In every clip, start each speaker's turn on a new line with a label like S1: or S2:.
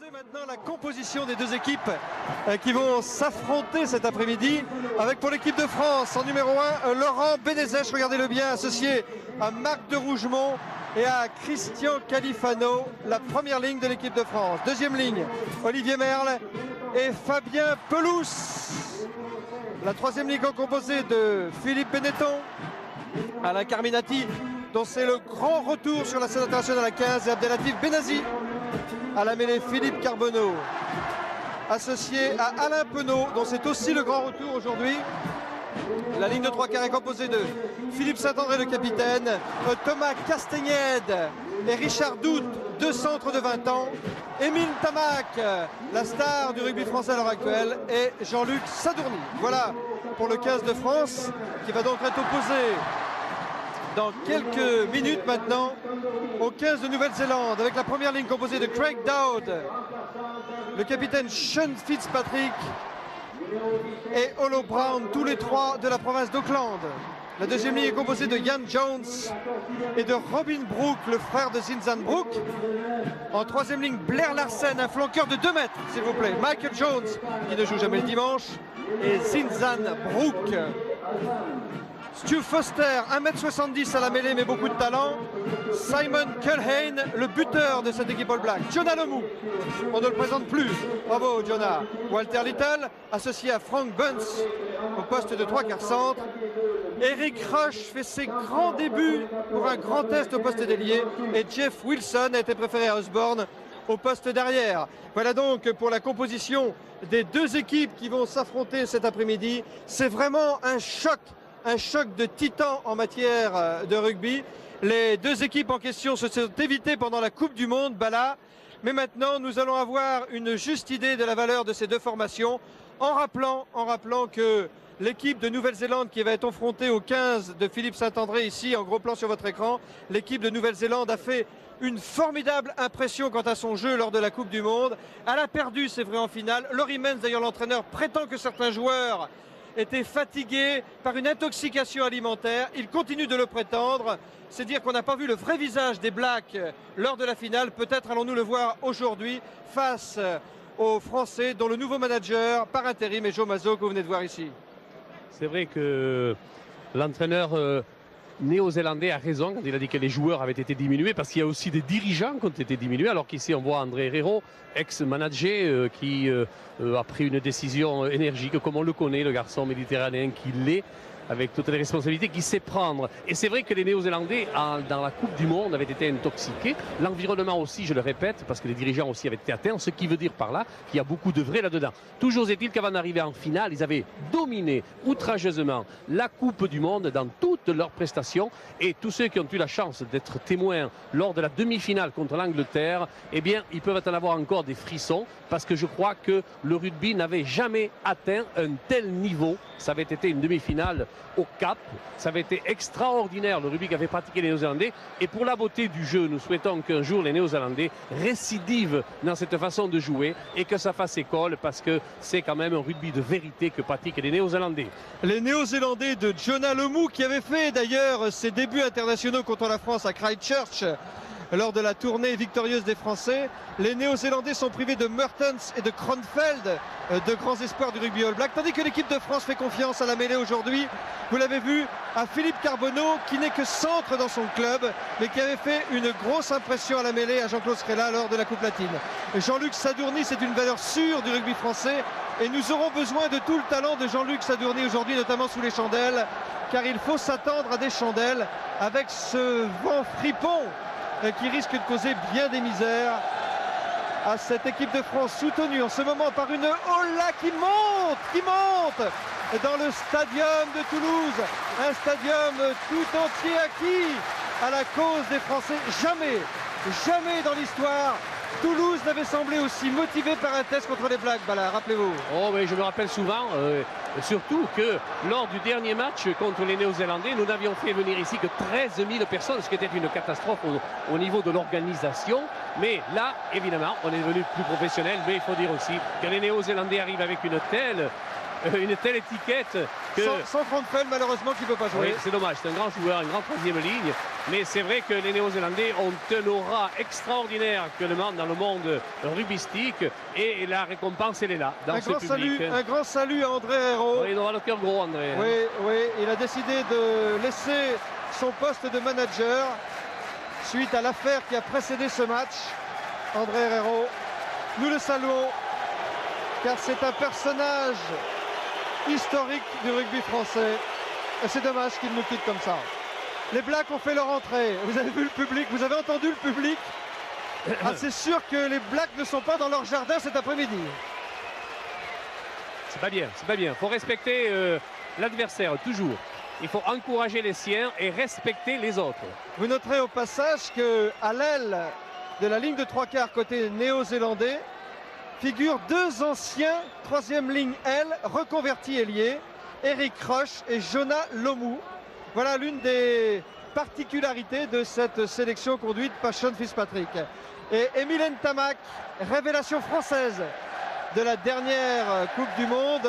S1: Maintenant la composition des deux équipes qui vont s'affronter cet après-midi avec pour l'équipe de France en numéro 1 Laurent Benezech, regardez-le bien, associé à Marc de Rougemont et à Christian Califano, la première ligne de l'équipe de France. Deuxième ligne, Olivier Merle et Fabien Pelous. La troisième ligne composée de Philippe Benetton, Alain Carminati, dont c'est le grand retour sur la scène internationale à 15, et Abdelatif Benazi. À la mêlée, Philippe Carbonneau, associé à Alain Penaud, dont c'est aussi le grand retour aujourd'hui. La ligne de trois quarts est composée de Philippe Saint-André, le capitaine, Thomas Castagnède et Richard Dout, deux centres de 20 ans, Émile Tamac, la star du rugby français à l'heure actuelle, et Jean-Luc Sadourny. Voilà pour le 15 de France, qui va donc être opposé dans quelques minutes maintenant au 15 de Nouvelle-Zélande, avec la première ligne composée de Craig Dowd, le capitaine Sean Fitzpatrick et Olo Brown, tous les trois de la province d'Auckland. La deuxième ligne est composée de Ian Jones et de Robin Brook, le frère de Zinzan Brook. En troisième ligne, Blair Larsen, un flanqueur de 2 mètres, s'il vous plaît. Michael Jones, qui ne joue jamais le dimanche, et Zinzan Brook. Stu Foster, 1,70 m à la mêlée, mais beaucoup de talent. Simon Culhane, le buteur de cette équipe All Black. Jonah Lomu, on ne le présente plus. Bravo, Jonah. Walter Little, associé à Frank Bunce au poste de 3 quarts centre. Eric Rush fait ses grands débuts pour un grand test au poste d'ailier. Et Jeff Wilson a été préféré à Osborne au poste d'arrière. Voilà donc pour la composition des deux équipes qui vont s'affronter cet après-midi. C'est vraiment un choc de titans en matière de rugby. Les deux équipes en question se sont évitées pendant la Coupe du Monde, Bala. Mais maintenant, nous allons avoir une juste idée de la valeur de ces deux formations en rappelant que l'équipe de Nouvelle-Zélande qui va être confrontée au 15 de Philippe Saint-André ici en gros plan sur votre écran, l'équipe de Nouvelle-Zélande a fait une formidable impression quant à son jeu lors de la Coupe du Monde. Elle a perdu, c'est vrai, en finale. Laurie Mens, d'ailleurs l'entraîneur, prétend que certains joueurs étaient fatigués par une intoxication alimentaire. Il continue de le prétendre. C'est dire qu'on n'a pas vu le vrai visage des Blacks lors de la finale. Peut-être allons-nous le voir aujourd'hui face aux Français, dont le nouveau manager par intérim est Joe Mazzo, que vous venez de voir ici.
S2: C'est vrai que l'entraîneur néo-zélandais a raison quand il a dit que les joueurs avaient été diminués, parce qu'il y a aussi des dirigeants qui ont été diminués, alors qu'ici on voit André Herrero, ex-manager, qui a pris une décision énergique, comme on le connaît, le garçon méditerranéen qu'il est, avec toutes les responsabilités qu'il sait prendre. Et c'est vrai que les Néo-Zélandais, dans la Coupe du Monde, avaient été intoxiqués. L'environnement aussi, je le répète, parce que les dirigeants aussi avaient été atteints, ce qui veut dire par là qu'il y a beaucoup de vrai là-dedans. Toujours est-il qu'avant d'arriver en finale, ils avaient dominé outrageusement la Coupe du Monde dans toutes leurs prestations. Et tous ceux qui ont eu la chance d'être témoins lors de la demi-finale contre l'Angleterre, eh bien, ils peuvent en avoir encore des frissons, parce que je crois que le rugby n'avait jamais atteint un tel niveau. Ça avait été une demi-finale au Cap, ça avait été extraordinaire le rugby qu'avaient pratiqué les Néo-Zélandais, et pour la beauté du jeu, nous souhaitons qu'un jour les Néo-Zélandais récidivent dans cette façon de jouer et que ça fasse école, parce que c'est quand même un rugby de vérité que pratiquent les Néo-Zélandais.
S1: Les Néo-Zélandais de Jonah Lomu, qui avait fait d'ailleurs ses débuts internationaux contre la France à Christchurch lors de la tournée victorieuse des Français. Les Néo-Zélandais sont privés de Mertens et de Kronfeld, de grands espoirs du rugby All Black, tandis que l'équipe de France fait confiance à la mêlée aujourd'hui. Vous l'avez vu, à Philippe Carbonneau, qui n'est que centre dans son club, mais qui avait fait une grosse impression à la mêlée à Jean-Claude Scrella lors de la Coupe latine. Jean-Luc Sadourny, c'est une valeur sûre du rugby français, et nous aurons besoin de tout le talent de Jean-Luc Sadourny aujourd'hui, notamment sous les chandelles, car il faut s'attendre à des chandelles avec ce vent fripon qui risque de causer bien des misères à cette équipe de France, soutenue en ce moment par une Ola qui monte dans le stadium de Toulouse, un stadium tout entier acquis à la cause des Français. Jamais dans l'histoire Toulouse n'avait semblé aussi motivé par un test contre les Blacks, Bala, rappelez-vous.
S2: Oh, mais je me rappelle souvent, surtout que lors du dernier match contre les Néo-Zélandais, nous n'avions fait venir ici que 13 000 personnes, ce qui était une catastrophe au niveau de l'organisation. Mais là, évidemment, on est devenu plus professionnel, mais il faut dire aussi que les Néo-Zélandais arrivent avec une telle une telle étiquette que...
S1: Sans Franfeld, malheureusement, qui ne peut pas jouer.
S2: Oui, c'est dommage, c'est un grand joueur, une grande troisième ligne. Mais c'est vrai que les Néo-Zélandais ont un aura extraordinaire actuellement dans le monde rugbystique. Et la récompense, elle est là, dans ce public.
S1: Un grand salut à André Hérault.
S2: Oui, il aura le cœur gros, André.
S1: Oui, il a décidé de laisser son poste de manager suite à l'affaire qui a précédé ce match. André Hérault, nous le saluons, car c'est un personnage historique du rugby français. Et c'est dommage qu'il nous quitte comme ça. Les Blacks ont fait leur entrée. Vous avez vu le public, vous avez entendu le public. Ah, c'est sûr que les Blacks ne sont pas dans leur jardin cet après-midi.
S2: C'est pas bien, c'est pas bien. Il faut respecter l'adversaire, toujours. Il faut encourager les siens et respecter les autres.
S1: Vous noterez au passage qu'à l'aile de la ligne de trois quarts côté néo-zélandais figurent deux anciens troisième ligne L reconvertis ailiers, Eric Rush et Jonah Lomu. Voilà l'une des particularités de cette sélection conduite par Sean Fitzpatrick. Et Emile Ntamak, révélation française de la dernière Coupe du Monde,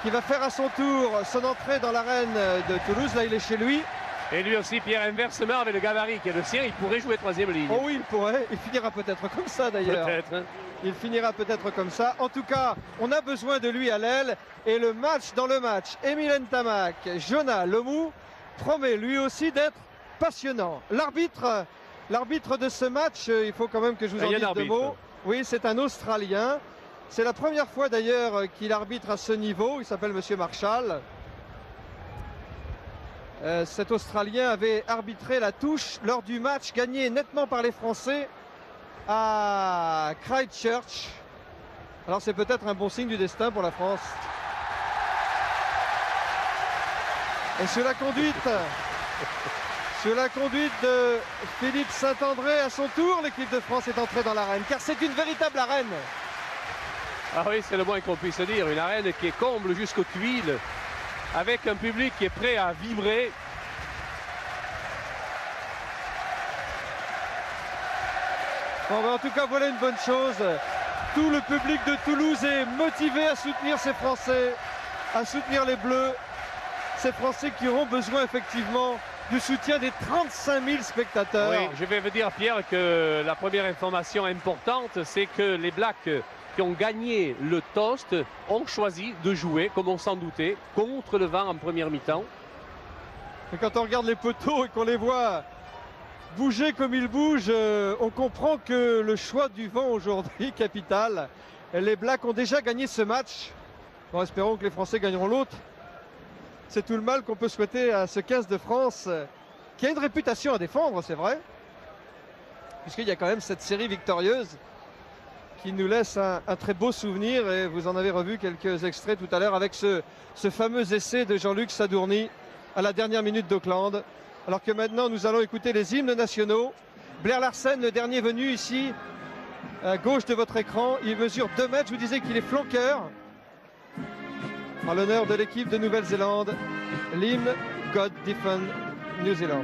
S1: qui va faire à son tour son entrée dans l'arène de Toulouse. Là, il est chez lui.
S2: Et lui aussi, Pierre, inversement, avec le gabarit qui est le sien, il pourrait jouer troisième ligne.
S1: Oh oui, il pourrait. Il finira peut-être comme ça, d'ailleurs.
S2: Peut-être. Hein.
S1: Il finira peut-être comme ça. En tout cas, on a besoin de lui à l'aile. Et le match dans le match, Emile Ntamak, Jonah Lomu, promet lui aussi d'être passionnant. L'arbitre de ce match, il faut quand même que je vous en dise deux mots. Oui, c'est un Australien. C'est la première fois d'ailleurs qu'il arbitre à ce niveau. Il s'appelle Monsieur Marshall. Cet Australien avait arbitré la touche lors du match gagné nettement par les Français à Christchurch. Alors c'est peut-être un bon signe du destin pour la France. Et sur la conduite de Philippe Saint-André à son tour, l'équipe de France est entrée dans l'arène, car c'est une véritable arène.
S2: Ah oui, c'est le moins qu'on puisse dire. Une arène qui est comble jusqu'aux tuiles, avec un public qui est prêt à vibrer.
S1: Bon, en tout cas, voilà une bonne chose. Tout le public de Toulouse est motivé à soutenir ces Français, à soutenir les Bleus. Ces Français qui auront besoin effectivement du soutien des 35 000 spectateurs.
S2: Oui, je vais vous dire, Pierre, que la première information importante, c'est que les Blacks qui ont gagné le toast ont choisi de jouer, comme on s'en doutait, contre le vent en première mi-temps.
S1: Et quand on regarde les poteaux et qu'on les voit bouger comme ils bougent, on comprend que le choix du vent aujourd'hui, capital. Les Blacks ont déjà gagné ce match. Bon, espérons que les Français gagneront l'autre. C'est tout le mal qu'on peut souhaiter à ce 15 de France, qui a une réputation à défendre, c'est vrai. Puisqu'il y a quand même cette série victorieuse qui nous laisse un très beau souvenir. Et vous en avez revu quelques extraits tout à l'heure avec ce fameux essai de Jean-Luc Sadourny à la dernière minute d'Auckland. Alors que maintenant, nous allons écouter les hymnes nationaux. Blair Larsen, le dernier venu ici, à gauche de votre écran. Il mesure 2 mètres. Je vous disais qu'il est flanqueur. En l'honneur de l'équipe de Nouvelle-Zélande, l'hymne God Defend New Zealand.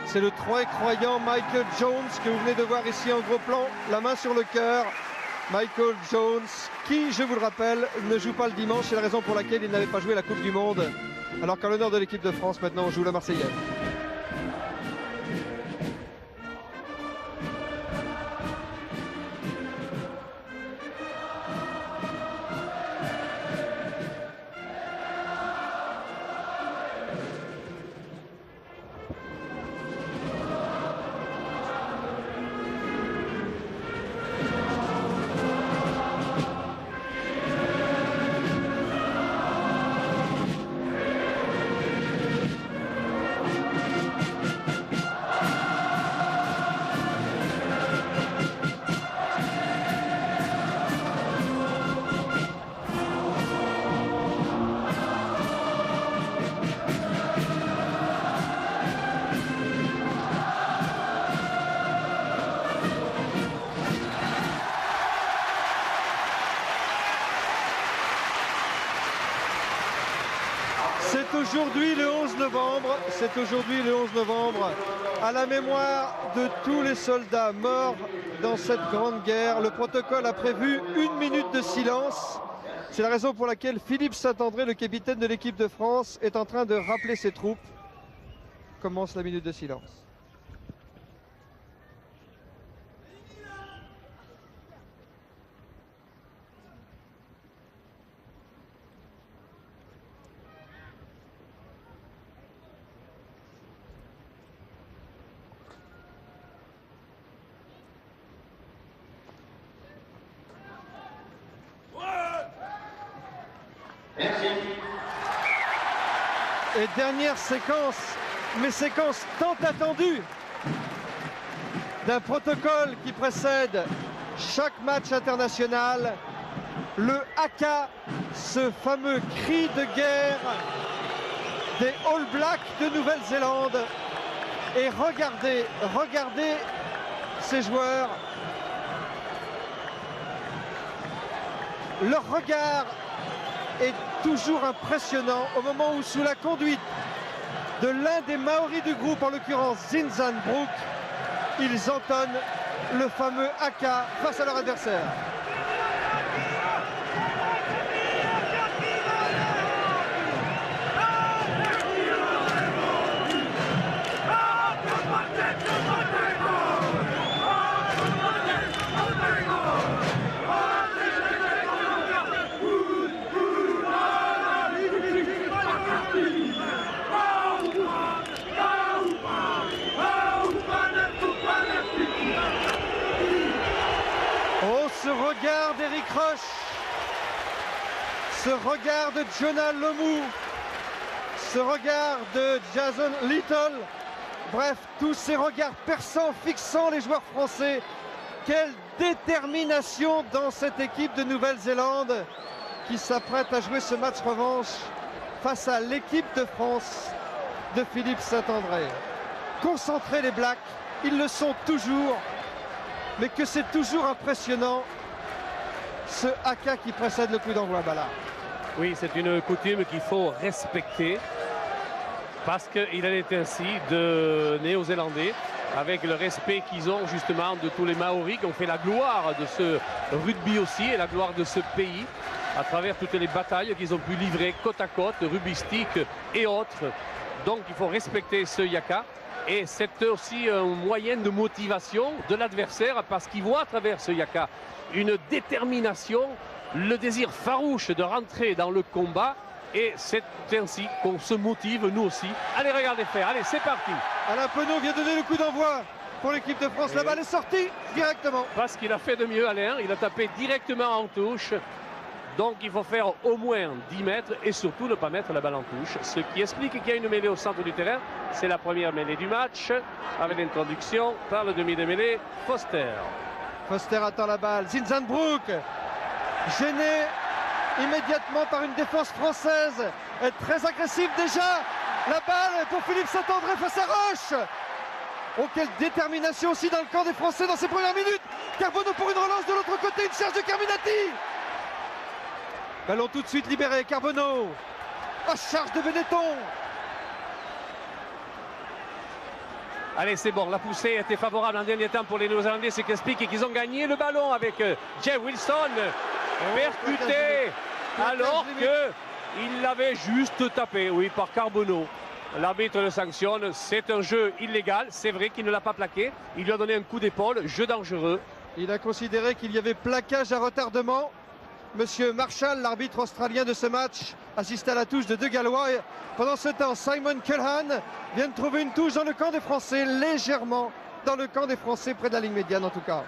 S1: C'est le très croyant Michael Jones que vous venez de voir ici en gros plan, la main sur le cœur. Michael Jones, qui, je vous le rappelle, ne joue pas le dimanche. C'est la raison pour laquelle il n'avait pas joué la Coupe du Monde. Alors qu'en l'honneur de l'équipe de France, maintenant, on joue la Marseillaise. C'est aujourd'hui le 11 novembre, c'est aujourd'hui le 11 novembre, à la mémoire de tous les soldats morts dans cette grande guerre. Le protocole a prévu 1 minute de silence. C'est la raison pour laquelle Philippe Saint-André, le capitaine de l'équipe de France, est en train de rappeler ses troupes. Commence la minute de silence. Et dernière séquence, mais séquence tant attendue d'un protocole qui précède chaque match international, le haka, ce fameux cri de guerre des All Blacks de Nouvelle-Zélande. Et regardez ces joueurs, leur regard est toujours impressionnant au moment où, sous la conduite de l'un des Maoris du groupe, en l'occurrence Zinzan Brook, ils entonnent le fameux haka face à leur adversaire. Ce regard d'Eric Roche, ce regard de Jonah Lomu, ce regard de Jason Little, bref, tous ces regards perçants, fixant les joueurs français. Quelle détermination dans cette équipe de Nouvelle-Zélande qui s'apprête à jouer ce match revanche face à l'équipe de France de Philippe Saint-André. Concentrés les Blacks, ils le sont toujours. Mais que c'est toujours impressionnant, ce haka qui précède le coup d'envoi. Bala.
S2: Oui, c'est une coutume qu'il faut respecter parce qu'il en est ainsi de Néo-Zélandais, avec le respect qu'ils ont justement de tous les Maoris qui ont fait la gloire de ce rugby aussi et la gloire de ce pays à travers toutes les batailles qu'ils ont pu livrer côte à côte, rugbystiques et autres. Donc il faut respecter ce haka. Et c'est aussi un moyen de motivation de l'adversaire parce qu'il voit à travers ce haka une détermination, le désir farouche de rentrer dans le combat. Et c'est ainsi qu'on se motive, nous aussi. Allez, regardez faire. Allez, c'est parti.
S1: Alain Penaud vient donner le coup d'envoi pour l'équipe de France. La balle est sortie directement.
S2: Parce qu'il a fait de mieux, Alain. Il a tapé directement en touche. Donc il faut faire au moins 10 mètres et surtout ne pas mettre la balle en touche. Ce qui explique qu'il y a une mêlée au centre du terrain. C'est la première mêlée du match avec l'introduction par le demi de mêlée Foster.
S1: Foster attend la balle. Zinzan Brook, gêné immédiatement par une défense française. Très agressive déjà. La balle pour Philippe Saint-André face à Roche. Oh, quelle détermination aussi dans le camp des Français dans ces premières minutes. Carbonneau pour une relance de l'autre côté. Une charge de Carminati. Ballon tout de suite libéré, Carbonneau. Oh, charge de Benetton.
S2: Allez, c'est bon, la poussée était favorable en dernier temps pour les Néo-Zélandais, ce qui explique qu'ils ont gagné le ballon avec Jeff Wilson, percuté, alors qu'il l'avait juste tapé, oui, par Carbonneau. L'arbitre le sanctionne, c'est un jeu illégal, c'est vrai qu'il ne l'a pas plaqué, il lui a donné un coup d'épaule, jeu dangereux.
S1: Il a considéré qu'il y avait plaquage à retardement. Monsieur Marshall, l'arbitre australien de ce match, assiste à la touche de deux Gallois. Et pendant ce temps, Simon Culhan vient de trouver une touche dans le camp des Français, légèrement dans le camp des Français, près de la ligne médiane en tout cas.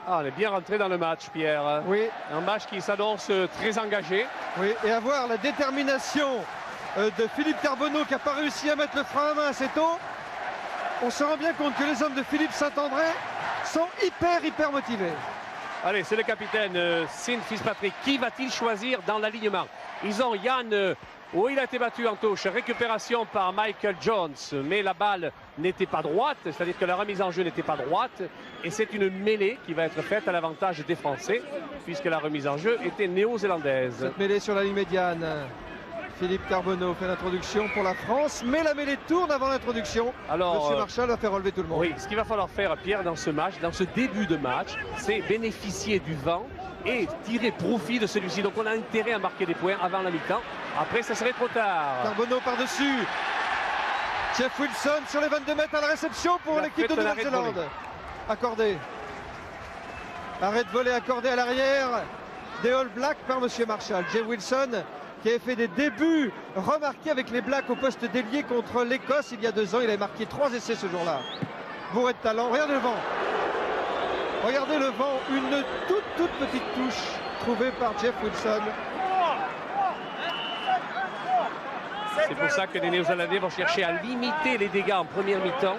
S2: Ah, on est bien rentré dans le match, Pierre.
S1: Oui.
S2: Un match qui s'annonce très engagé.
S1: Oui, et à voir la détermination de Philippe Carbonneau qui n'a pas réussi à mettre le frein à main assez tôt. On se rend bien compte que les hommes de Philippe Saint-André sont hyper motivés.
S2: Allez, c'est le capitaine Sin Fitzpatrick. Qui va-t-il choisir dans l'alignement? Ils ont Yann, il a été battu en touche. Récupération par Michael Jones, mais la balle n'était pas droite, c'est-à-dire que la remise en jeu n'était pas droite. Et c'est une mêlée qui va être faite à l'avantage des Français, puisque la remise en jeu était néo-zélandaise.
S1: Cette mêlée sur la ligne médiane. Philippe Carbonneau fait l'introduction pour la France, mais la mêlée tourne avant l'introduction. Monsieur Marchal va faire relever tout le monde.
S2: Oui, ce qu'il va falloir faire, Pierre, dans ce match, dans ce début de match, c'est bénéficier du vent et tirer profit de celui-ci. Donc on a intérêt à marquer des points avant la mi-temps. Après, ça serait trop tard.
S1: Carbonneau par-dessus. Jeff Wilson sur les 22 mètres à la réception pour l'équipe de Nouvelle-Zélande. Accordé. Arrêt de volée accordé à l'arrière des All Blacks par Monsieur Marchal. Jeff Wilson qui avait fait des débuts remarqués avec les Blacks au poste d'ailier contre l'Écosse il y a 2 ans. Il avait marqué 3 essais ce jour-là. Bourré de talent. Regardez le vent. Regardez le vent. Une toute petite touche trouvée par Jeff Wilson.
S2: C'est pour ça que les Néo-Zélandais vont chercher à limiter les dégâts en première mi-temps.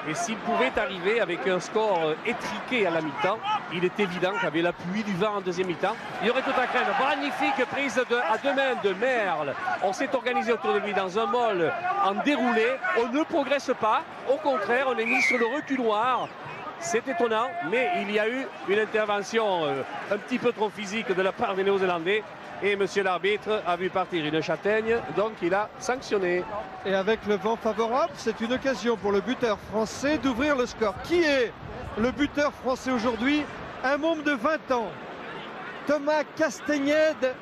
S2: Et s'ils pouvaient arriver avec un score étriqué à la mi-temps, il est évident qu'avec l'appui du vent en deuxième mi-temps, il y aurait tout à craindre. Magnifique prise à 2 mains de Merle. On s'est organisé autour de lui dans un môle en déroulé. On ne progresse pas. Au contraire, on est mis sur le reculoir. C'est étonnant, mais il y a eu une intervention un petit peu trop physique de la part des Néo-Zélandais. Et monsieur l'arbitre a vu partir une châtaigne, donc il a sanctionné.
S1: Et avec le vent favorable, c'est une occasion pour le buteur français d'ouvrir le score. Qui est le buteur français aujourd'hui? Un môme de 20 ans. Thomas Castagnède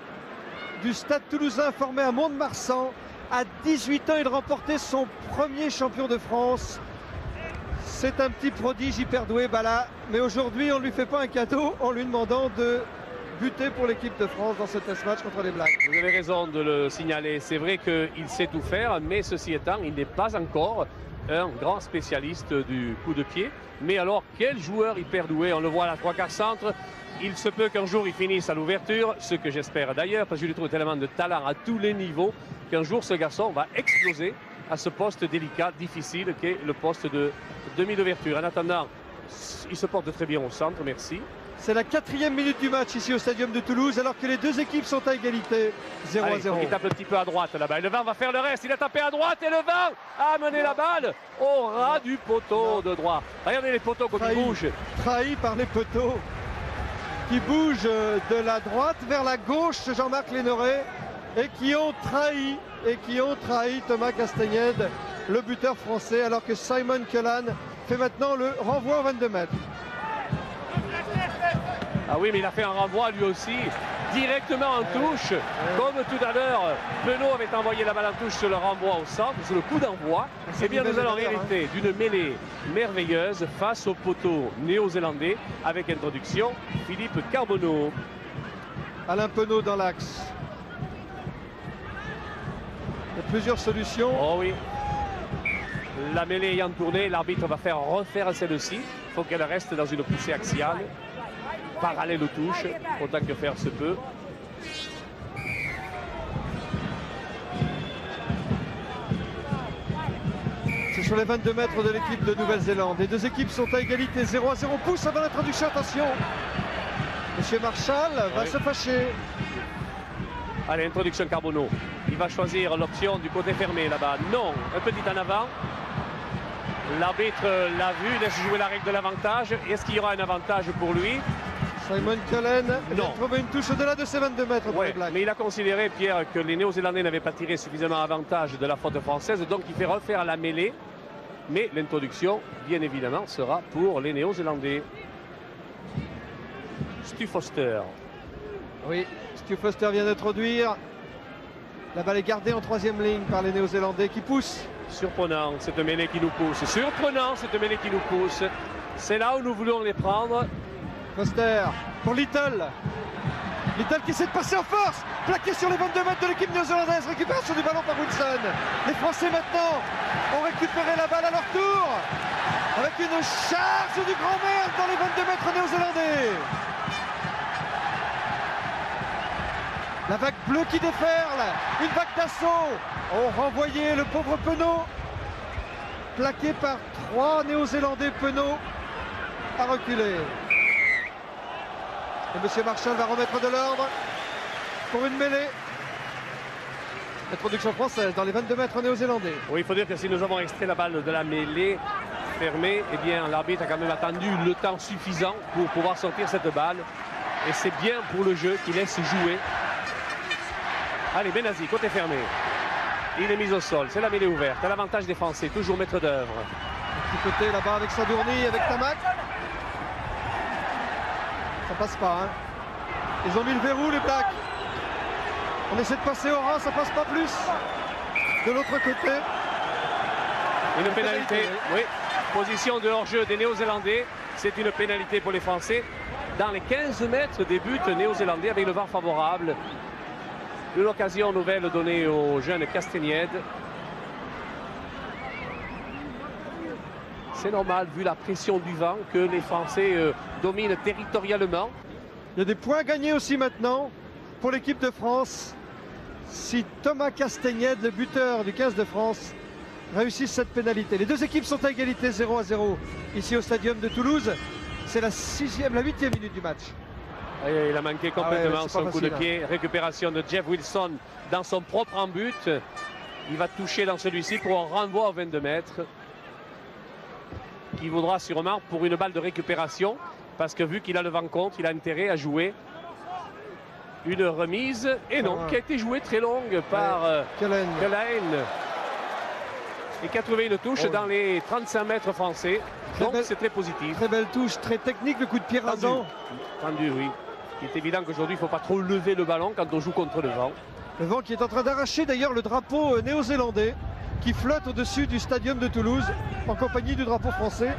S1: du Stade Toulousain formé à Mont-de-Marsan. À 18 ans, il remportait son premier champion de France. C'est un petit prodige hyper doué, Bala. Mais aujourd'hui, on ne lui fait pas un cadeau en lui demandant de buter pour l'équipe de France dans ce test match contre les Blacks.
S2: Vous avez raison de le signaler. C'est vrai qu'il sait tout faire, mais ceci étant, il n'est pas encore un grand spécialiste du coup de pied. Mais alors, quel joueur hyper doué. On le voit à la 3/4 centre. Il se peut qu'un jour il finisse à l'ouverture, ce que j'espère d'ailleurs, parce que je lui trouve tellement de talent à tous les niveaux, qu'un jour ce garçon va exploser à ce poste délicat, difficile, qu'est le poste de demi d'ouverture. En attendant, il se porte très bien au centre, merci.
S1: C'est la 4e minute du match ici au Stadium de Toulouse, alors que les deux équipes sont à égalité, 0-0.
S2: Il tape un petit peu à droite là-bas. Le vent va faire le reste. Il a tapé à droite et le vent a amené la balle au ras du poteau de droit. Regardez les poteaux comme ils bougent.
S1: Trahi par les poteaux qui bougent de la droite vers la gauche, Jean-Marc Lénoré, et qui ont trahi Thomas Castagnède, le buteur français, alors que Simon Cullen fait maintenant le renvoi aux 22 mètres.
S2: Ah oui, mais il a fait un renvoi lui aussi, directement en touche. Comme tout à l'heure, Penaud avait envoyé la balle en touche sur le renvoi au centre, sur le coup d'envoi. Eh bien, nous allons hériter d'une mêlée merveilleuse face au poteau néo-zélandais, avec introduction Philippe Carbonneau.
S1: Alain Penaud dans l'axe. Il y a plusieurs solutions.
S2: Oh oui. La mêlée ayant tourné, l'arbitre va faire refaire celle-ci. Il faut qu'elle reste dans une poussée axiale. Parallèle aux touches, autant que faire se peut.
S1: C'est sur les 22 mètres de l'équipe de Nouvelle-Zélande. Les deux équipes sont à égalité, 0-0. Pousse avant l'introduction, attention. Monsieur Marchal va se fâcher.
S2: Allez, introduction Carbonneau. Il va choisir l'option du côté fermé là-bas. Non, un petit en avant. L'arbitre l'a vu, laisse jouer la règle de l'avantage. Est-ce qu'il y aura un avantage pour lui?
S1: Simon Cullen a trouvé une touche au-delà de ses 22 mètres pour les Blacks.
S2: Mais il a considéré, Pierre, que les Néo-Zélandais n'avaient pas tiré suffisamment avantage de la faute française, donc il fait refaire la mêlée. Mais l'introduction, bien évidemment, sera pour les Néo-Zélandais. Stu Foster.
S1: Oui, Stu Foster vient d'introduire. La balle est gardée en 3e ligne par les Néo-Zélandais qui poussent.
S2: Surprenant, cette mêlée qui nous pousse. Surprenant, cette mêlée qui nous pousse. C'est là où nous voulons les prendre.
S1: Foster pour Little. Little qui essaie de passer en force. Plaqué sur les 22 mètres de l'équipe néo-zélandaise. Récupération du ballon par Wilson. Les Français maintenant ont récupéré la balle à leur tour. Avec une charge du grand Merle dans les 22 mètres néo-zélandais. La vague bleue qui déferle. Une vague d'assaut. On renvoyé le pauvre Penaud. Plaqué par 3 néo-zélandais. Penaud a reculé. Et monsieur Marchal va remettre de l'ordre pour une mêlée. Introduction française dans les 22 mètres néo-zélandais.
S2: Oui, il faut dire que si nous avons extrait la balle de la mêlée fermée, eh bien l'arbitre a quand même attendu le temps suffisant pour pouvoir sortir cette balle. Et c'est bien pour le jeu qu'il laisse jouer. Allez, Benazi, côté fermé. Il est mis au sol, c'est la mêlée ouverte. À l'avantage des Français, toujours maître d'œuvre.
S1: Petit côté là-bas avec Sadourny, avec Tamac. Ça passe pas, hein. Ils ont mis le verrou, les Blacks. On essaie de passer au rang, ça passe pas plus. De l'autre côté.
S2: Une pénalité, oui. Position de hors-jeu des Néo-Zélandais. C'est une pénalité pour les Français. Dans les 15 mètres des buts néo-zélandais avec le vent favorable. Une occasion nouvelle donnée au jeune Castagnède. C'est normal, vu la pression du vent, que les Français dominent territorialement.
S1: Il y a des points gagnés aussi maintenant pour l'équipe de France. Si Thomas Castagnède, le buteur du 15 de France, réussit cette pénalité. Les deux équipes sont à égalité 0-0 ici au stadium de Toulouse. C'est la 8e minute du match.
S2: Et il a manqué complètement son coup de
S1: facile,
S2: pied. Récupération de Jeff Wilson dans son propre embut. Il va toucher dans celui-ci pour un renvoi aux 22 mètres. Qui vaudra sûrement pour une balle de récupération. Parce que vu qu'il a le vent contre, il a intérêt à jouer une remise. Et non, qui a été jouée très longue par
S1: Cullen.
S2: Et qui a trouvé une touche dans les 35 mètres français. Donc c'est très positif.
S1: Très belle touche, très technique, le coup de pied rasant.
S2: Tendu, oui. Il est évident qu'aujourd'hui, il ne faut pas trop lever le ballon quand on joue contre le vent.
S1: Le vent qui est en train d'arracher d'ailleurs le drapeau néo-zélandais qui flotte au-dessus du stadium de Toulouse en compagnie du drapeau français.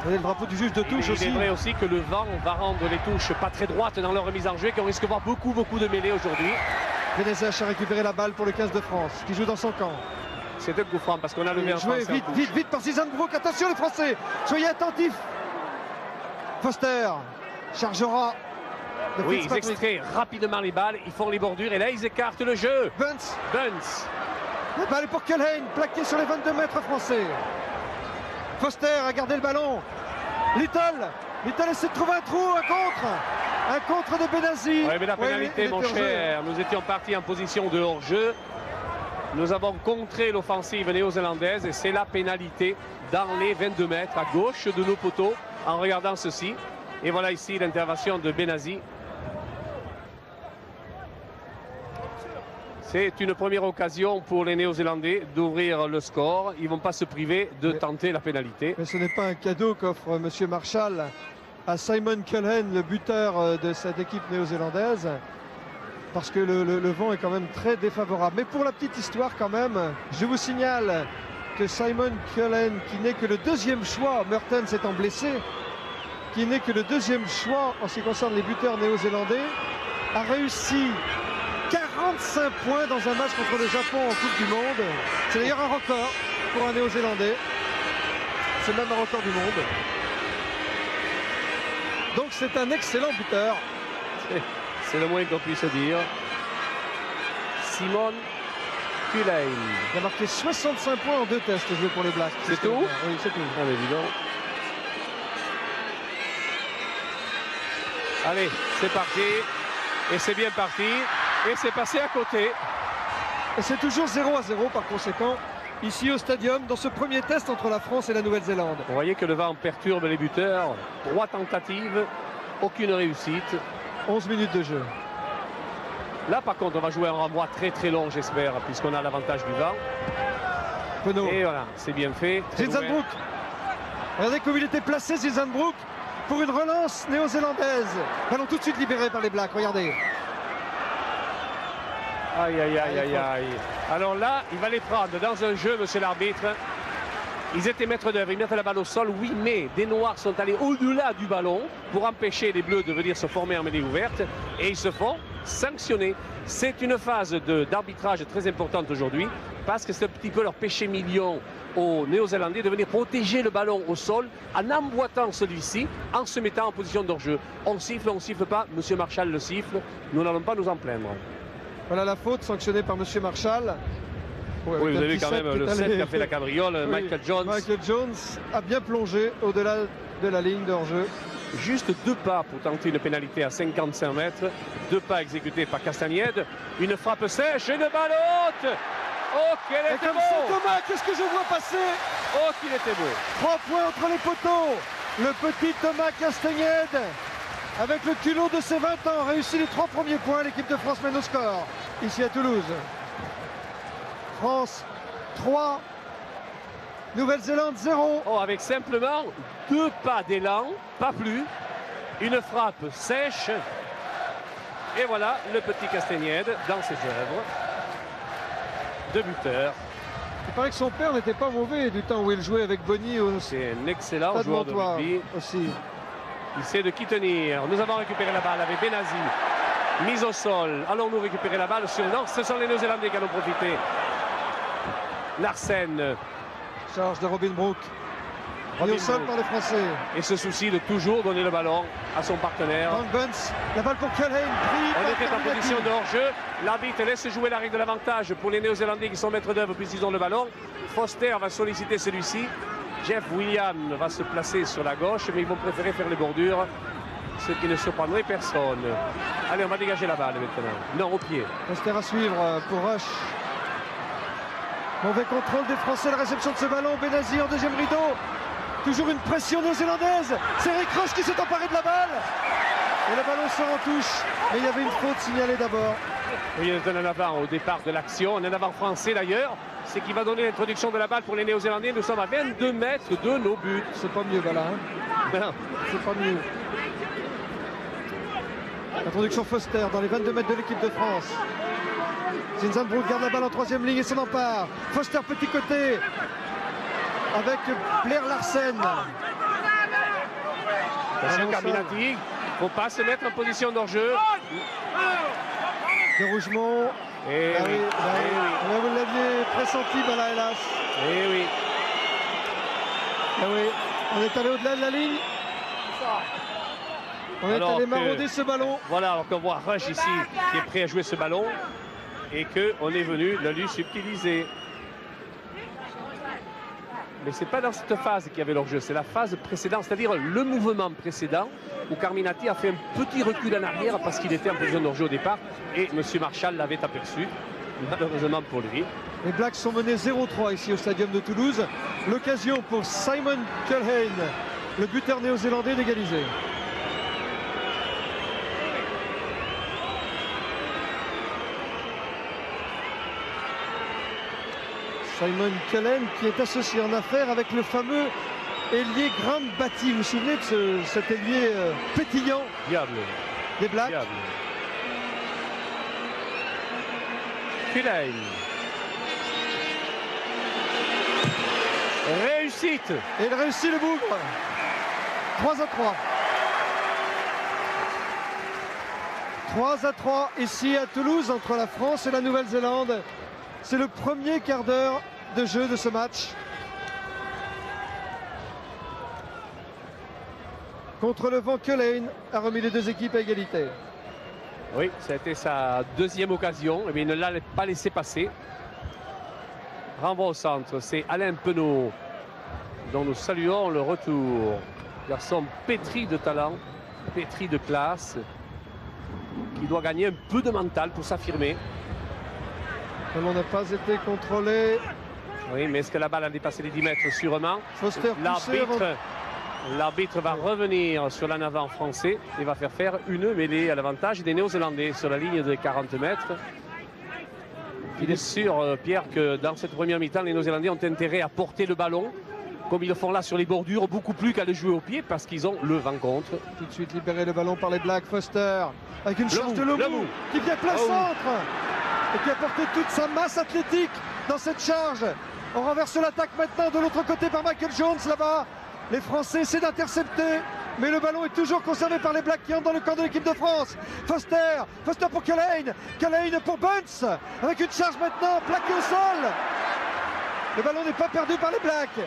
S1: Et le drapeau du juge de touche aussi.
S2: Il est vrai aussi que le vent va rendre les touches pas très droites dans leur remise en jeu, qu'on risque de voir beaucoup de mêlées aujourd'hui.
S1: Benezech a récupéré la balle pour le 15 de France qui joue dans son camp.
S2: C'est deux coups francs parce qu'on a levé un
S1: Joué vite par Zizanbrook. Attention les Français, soyez attentifs. Foster chargera.
S2: Oui, ils extraient rapidement les balles, ils font les bordures et là ils écartent le jeu. Bunce.
S1: La balle est pour Cullen, plaqué sur les 22 mètres français. Foster a gardé le ballon. Little essaie de trouver un trou, un contre de Benazi.
S2: Oui, mais la pénalité, mon cher, nous étions partis en position de hors-jeu. Nous avons contré l'offensive néo-zélandaise et c'est la pénalité dans les 22 mètres à gauche de nos poteaux en regardant ceci. Et voilà ici l'intervention de Benazi. C'est une première occasion pour les Néo-Zélandais d'ouvrir le score. Ils ne vont pas se priver de tenter la pénalité.
S1: Mais ce n'est pas un cadeau qu'offre M. Marshall à Simon Cullen, le buteur de cette équipe néo-zélandaise. Parce que le vent est quand même très défavorable. Mais pour la petite histoire quand même, je vous signale que Simon Cullen, qui n'est que le deuxième choix, Mertens étant blessé, qui n'est que le deuxième choix en ce qui concerne les buteurs néo-zélandais, a réussi 45 points dans un match contre le Japon en Coupe du Monde. C'est d'ailleurs un record pour un néo-zélandais. C'est même un record du monde. Donc c'est un excellent buteur.
S2: C'est le moins qu'on puisse dire. Simon Cullen.
S1: Il a marqué 65 points en 2 tests joués pour les Blacks.
S2: C'est tout?
S1: Oui, c'est tout.
S2: Ah, évidemment. Allez, c'est parti. Et c'est bien parti. Et c'est passé à côté.
S1: Et c'est toujours 0-0 par conséquent. Ici au stadium, dans ce premier test entre la France et la Nouvelle-Zélande.
S2: Vous voyez que le vent perturbe les buteurs. 3 tentatives, aucune réussite.
S1: 11 minutes de jeu.
S2: Là, par contre, on va jouer un renvoi très long, j'espère, puisqu'on a l'avantage du vent.
S1: Penaud.
S2: Et voilà, c'est bien fait.
S1: Zizanbrook. Regardez comme il était placé, Zizanbrook, pour une relance néo-zélandaise. Ballon tout de suite libéré par les Blacks, regardez.
S2: Aïe, aïe, aïe, aïe, aïe. Alors là, il va les prendre dans un jeu, monsieur l'arbitre. Ils étaient maîtres d'œuvre, ils mettent la balle au sol, oui, mais des Noirs sont allés au-delà du ballon pour empêcher les Bleus de venir se former en mêlée ouverte et ils se font sanctionner. C'est une phase d'arbitrage très importante aujourd'hui parce que c'est un petit peu leur péché mignon aux Néo-Zélandais de venir protéger le ballon au sol en emboîtant celui-ci, en se mettant en position d'hors-jeu. On siffle pas, monsieur Marshall le siffle, nous n'allons pas nous en plaindre.
S1: Voilà la faute sanctionnée par monsieur Marshall.
S2: Oui, vous avez vu quand même le 7 qui a fait la cabriole, oui. Michael Jones.
S1: Michael Jones a bien plongé au-delà de la ligne de hors-jeu.
S2: Juste 2 pas pour tenter une pénalité à 55 mètres. 2 pas exécutés par Castagnède. Une frappe sèche et une balle haute. Oh, qu'elle était beau!
S1: Thomas, qu'est-ce que je vois passer?
S2: Oh, qu'il était beau!
S1: 3 points entre les poteaux. Le petit Thomas Castagnède avec le culot de ses 20 ans, réussit les 3 premiers points. L'équipe de France mène au score, ici à Toulouse. France 3, Nouvelle-Zélande 0.
S2: Oh, avec simplement 2 pas d'élan, pas plus. Une frappe sèche. Et voilà le petit Castagnède dans ses œuvres de buteur.
S1: Il paraît que son père n'était pas mauvais du temps où il jouait avec Bonny au
S2: C'est un excellent
S1: Stade
S2: joueur de
S1: Montois
S2: rugby.
S1: aussi.
S2: Il sait de qui tenir. Nous avons récupéré la balle avec Benazi. Mise au sol. Allons-nous récupérer la balle sur... Non, ce sont les Néo-Zélandais qui en ont profité. Larsen.
S1: Charge de Robin Brook. Mis au sol par les Français.
S2: Et ce souci de toujours donner le ballon à son partenaire.
S1: Frank Bunce, la balle pour Culhane.
S2: On était en position de hors-jeu. L'arbitre laisse jouer la règle de l'avantage pour les Néo-Zélandais qui sont maîtres d'œuvre puisqu'ils ont le ballon. Foster va solliciter celui-ci. Jeff Williams va se placer sur la gauche, mais ils vont préférer faire les bordures, ce qui ne surprendrait personne. Allez, on va dégager la balle maintenant. Non, au pied.
S1: Foster à suivre pour Rush. Mauvais contrôle des Français, la réception de ce ballon. Benazi en deuxième rideau. Toujours une pression néo-zélandaise. C'est Rick Ross qui s'est emparé de la balle. Et le ballon sort en touche. Mais il y avait une faute signalée d'abord.
S2: Oui, il y a un avant au départ de l'action. Un avant français d'ailleurs. C'est qui va donner l'introduction de la balle pour les Néo-Zélandais. Nous sommes à 22 mètres de nos buts.
S1: C'est pas mieux, voilà.
S2: Ben,
S1: c'est pas mieux. Introduction Foster dans les 22 mètres de l'équipe de France. Zinzanbrook garde la balle en troisième ligne et s'en empare. Foster petit côté avec Blair Larsen.
S2: Attention Carminati, il ne faut pas se mettre en position d'hors-jeu.
S1: De Rougemont.
S2: Eh
S1: ah
S2: oui,
S1: oui, bah
S2: eh
S1: oui.
S2: oui.
S1: Vous l'aviez pressenti, Bala hélas.
S2: Eh oui.
S1: Ah oui, on est allé au-delà de la ligne. On est allé marauder ce ballon.
S2: Voilà, alors qu'on voit Rush ici qui est prêt à jouer ce ballon et qu'on est venu le lui subtiliser. Mais ce n'est pas dans cette phase qu'il y avait l'hors-jeu, c'est la phase précédente, c'est-à-dire le mouvement précédent où Carminati a fait un petit recul en arrière parce qu'il était en position d'hors-jeu au départ et M. Marshall l'avait aperçu, malheureusement pour lui.
S1: Les Blacks sont menés 0-3 ici au stadium de Toulouse. L'occasion pour Simon Culhane, le buteur néo-zélandais, d'égaliser. Simon Culhane qui est associé en affaires avec le fameux ailier Graham Batty. Vous vous souvenez de cet ailier pétillant
S2: Diable.
S1: Des Blacks.
S2: Diable. Culhane. Réussite.
S1: Et il réussit le bougre. 3-3. 3-3 ici à Toulouse entre la France et la Nouvelle-Zélande. C'est le premier quart d'heure de jeu de ce match. Contre le vent, Culhane a remis les deux équipes à égalité.
S2: Oui, ça a été sa deuxième occasion, mais il ne l'a pas laissé passer. Renvoi au centre, c'est Alain Penaud, dont nous saluons le retour. Garçon pétri de talent, pétri de classe, qui doit gagner un peu de mental pour s'affirmer.
S1: Le ballon n'a pas été contrôlé.
S2: Oui, mais est-ce que la balle a dépassé les 10 mètres? Sûrement.
S1: Foster poussé avant...
S2: L'arbitre va revenir sur l'en avant français et va faire une mêlée à l'avantage des Néo-Zélandais sur la ligne de 40 mètres. Il est sûr, Pierre, que dans cette première mi-temps, les Néo-Zélandais ont intérêt à porter le ballon, comme ils le font là sur les bordures, beaucoup plus qu'à le jouer au pied, parce qu'ils ont le vent contre.
S1: Tout de suite libéré le ballon par les Blacks. Foster avec une charge de Lomou qui vient plein centre et qui a porté toute sa masse athlétique dans cette charge. On renverse l'attaque maintenant de l'autre côté par Michael Jones là-bas. Les Français essaient d'intercepter, mais le ballon est toujours conservé par les Blacks qui entrent dans le camp de l'équipe de France. Foster pour Culhane, Culhane pour Bunce, avec une charge maintenant plaquée au sol. Le ballon n'est pas perdu par les Blacks.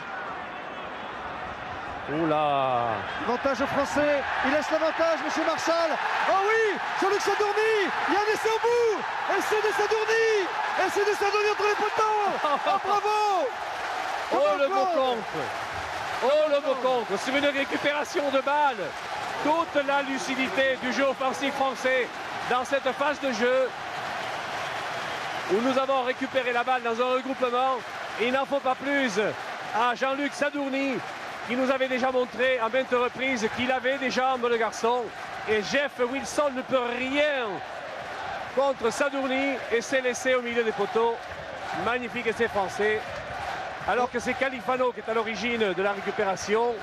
S2: Oula!
S1: Avantage aux Français, il laisse l'avantage, M. Marshall. Oh oui, Jean-Luc Sadourny, il y a un essai au bout. Essai de Sadourny entre les poteaux. Oh, bravo!
S2: Oh, le beau contre! Oh, le beau contre! C'est une récupération de balle. Toute la lucidité du jeu offensif français dans cette phase de jeu où nous avons récupéré la balle dans un regroupement. Il n'en faut pas plus à Jean-Luc Sadourny, qui nous avait déjà montré à maintes reprises qu'il avait des jambes, le garçon. Et Jeff Wilson ne peut rien contre Sadourny et s'est laissé au milieu des poteaux. Magnifique essai français. Alors que c'est Califano qui est à l'origine de la récupération.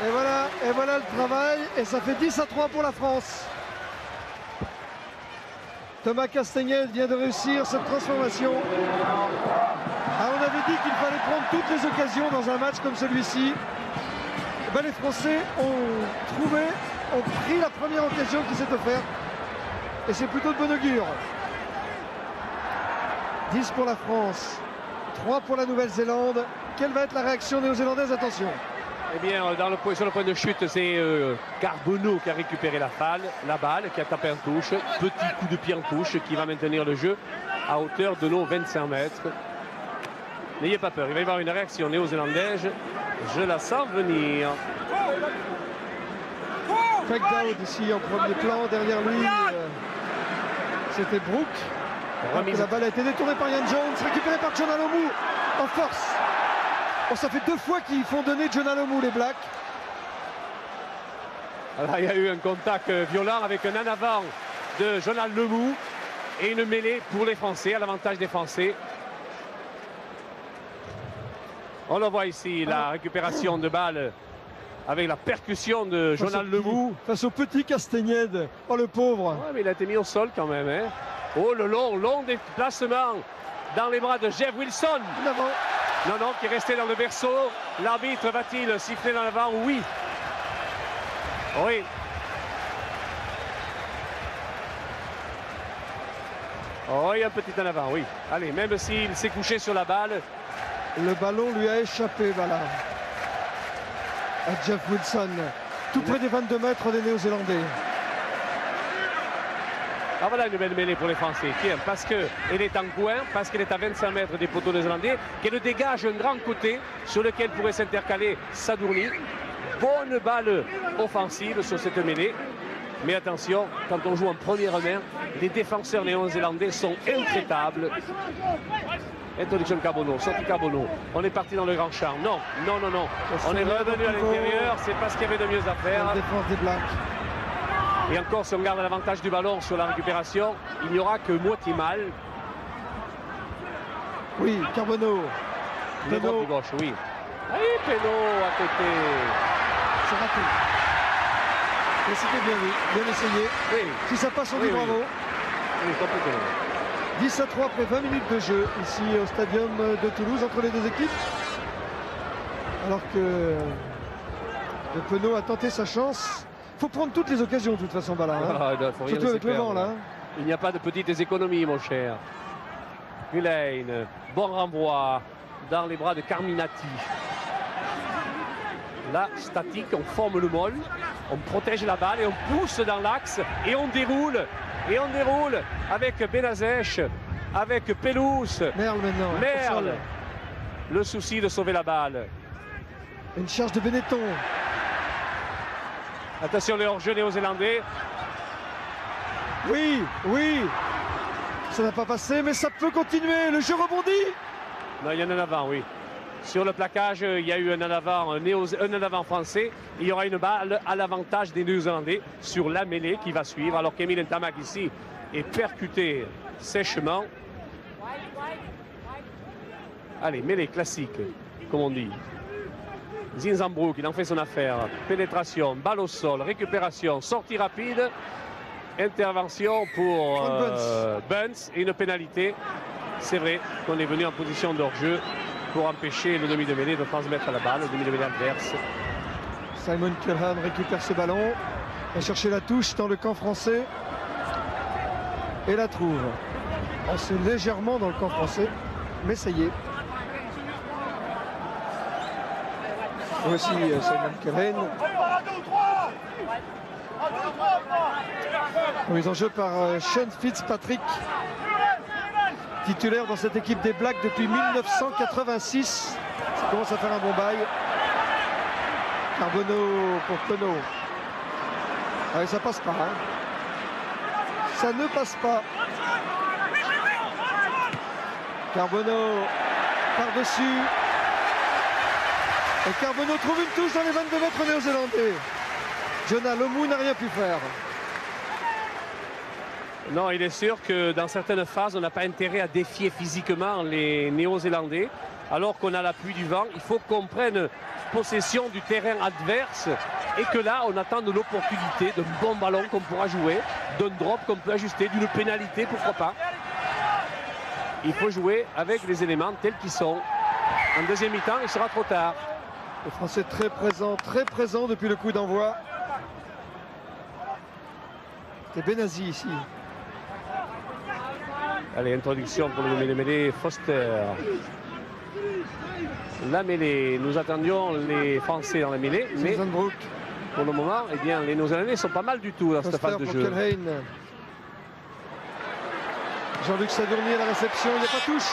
S1: Et voilà le travail. Et ça fait 10-3 pour la France. Thomas Castagnette vient de réussir cette transformation. Ah, on avait dit qu'il fallait prendre toutes les occasions dans un match comme celui-ci. Ben, les Français ont pris la première occasion qui s'est offerte. Et c'est plutôt de bon augure. 10 pour la France, 3 pour la Nouvelle-Zélande. Quelle va être la réaction néo-zélandaise? Attention.
S2: Eh bien, sur le point de chute, c'est Carbonneau qui a récupéré la balle, qui a tapé en touche. Petit coup de pied en touche qui va maintenir le jeu à hauteur de nos 25 mètres. N'ayez pas peur, il va y avoir une réaction néo-zélandaise. Je la sens venir.
S1: Craig Dowd ici en premier plan. Derrière lui, c'était Brook. La balle a été détournée par Ian Jones, récupérée par John Alomou en force. Oh, ça fait 2 fois qu'ils font donner John Alomou, les Blacks.
S2: Alors, il y a eu un contact violent avec un en avant de John Alomou et une mêlée pour les Français, à l'avantage des Français. On le voit ici, la récupération de balle avec la percussion de Jonal Lemou.
S1: Face au petit Castagnette. Oh, le pauvre.
S2: Ouais, mais il a été mis au sol quand même. Hein. Oh, le long déplacement dans les bras de Jeff Wilson. Non, qui est resté dans le berceau. L'arbitre va-t-il siffler dans l'avant? Oui. Oui. Oh, il y a un petit en avant, oui. Allez, même s'il s'est couché sur la balle.
S1: Le ballon lui a échappé, voilà. À Jeff Wilson, tout près des 22 mètres des Néo-Zélandais.
S2: Ah, voilà une belle mêlée pour les Français. Tiens, parce qu'elle est en coin, parce qu'elle est à 25 mètres des poteaux néo-zélandais, qu'elle dégage un grand côté sur lequel pourrait s'intercaler Sadourny. Bonne balle offensive sur cette mêlée. Mais attention, quand on joue en première main, les défenseurs néo-zélandais sont intraitables. Introduction de Carbonneau, sortie Carbonneau. On est parti dans le grand champ. Non. On est revenu à l'intérieur. C'est parce qu'il y avait de mieux à faire.
S1: La défense des Blacks.
S2: Et encore, si on garde l'avantage du ballon sur la récupération, il n'y aura que moitié mal.
S1: Oui, Carbonneau.
S2: Le droit gauche, oui. Oui, Penaud à côté.
S1: C'est raté. Mais c'était bien vu, bien essayé.
S2: Oui.
S1: Si ça passe, on dit bravo.
S2: Oui, complètement.
S1: 10-3 après 20 minutes de jeu ici au stadium de Toulouse entre les deux équipes. Alors que Penaud a tenté sa chance. Il faut prendre toutes les occasions de toute façon, Bala. Surtout avec le vent là.
S2: Il n'y a pas de petites économies, mon cher. Culhane, bon renvoi dans les bras de Carminati. Là, statique, on forme le môle, on protège la balle et on pousse dans l'axe et on déroule. Et on déroule avec Benazèche, avec Pelous.
S1: Merle maintenant.
S2: Merle. Le souci de sauver la balle.
S1: Une charge de Benetton.
S2: Attention, le hors-jeu néo-zélandais.
S1: Oui. Ça n'a pas passé, mais ça peut continuer. Le jeu rebondit.
S2: Non, il y en a un avant, oui. Sur le plaquage, il y a eu un en avant, un en avant français. Il y aura une balle à l'avantage des Néo-Zélandais sur la mêlée qui va suivre. Alors qu'Emile Ntamak ici est percuté sèchement. Allez, mêlée classique, comme on dit. Zinzambrook, il en fait son affaire. Pénétration, balle au sol, récupération, sortie rapide. Intervention pour Bunce et une pénalité. C'est vrai qu'on est venu en position d'hors-jeu pour empêcher le demi de mêlée de transmettre la balle, le demi de mêlée adverse.
S1: Simon Culhane récupère ce ballon, va chercher la touche dans le camp français et la trouve. C'est légèrement dans le camp français, mais ça y est. Voici Simon Culhane. Mise en jeu par Sean Fitzpatrick, titulaire dans cette équipe des Blacks depuis 1986. Ça commence à faire un bon bail. Carbonneau pour Penaud. Ah, ça passe pas. Hein. Ça ne passe pas. Carbonneau par-dessus. Et Carbonneau trouve une touche dans les 22 mètres néo-zélandais. Jonah Lomu n'a rien pu faire.
S2: Non, il est sûr que dans certaines phases, on n'a pas intérêt à défier physiquement les Néo-Zélandais. Alors qu'on a l'appui du vent, il faut qu'on prenne possession du terrain adverse et que là, on attend de l'opportunité, d'un bon ballon qu'on pourra jouer, d'un drop qu'on peut ajuster, d'une pénalité, pourquoi pas. Il faut jouer avec les éléments tels qu'ils sont. En deuxième mi-temps, il sera trop tard.
S1: Les Français très présents depuis le coup d'envoi. C'est Benazi ici.
S2: Allez, introduction pour le mêlée Foster. La mêlée, nous attendions les Français dans la mêlée, mais pour le moment, eh bien, les Néo-Zélandais sont pas mal du tout dans cette phase de jeu.
S1: Jean-Luc Sadourny à la réception, il n'y a pas touche.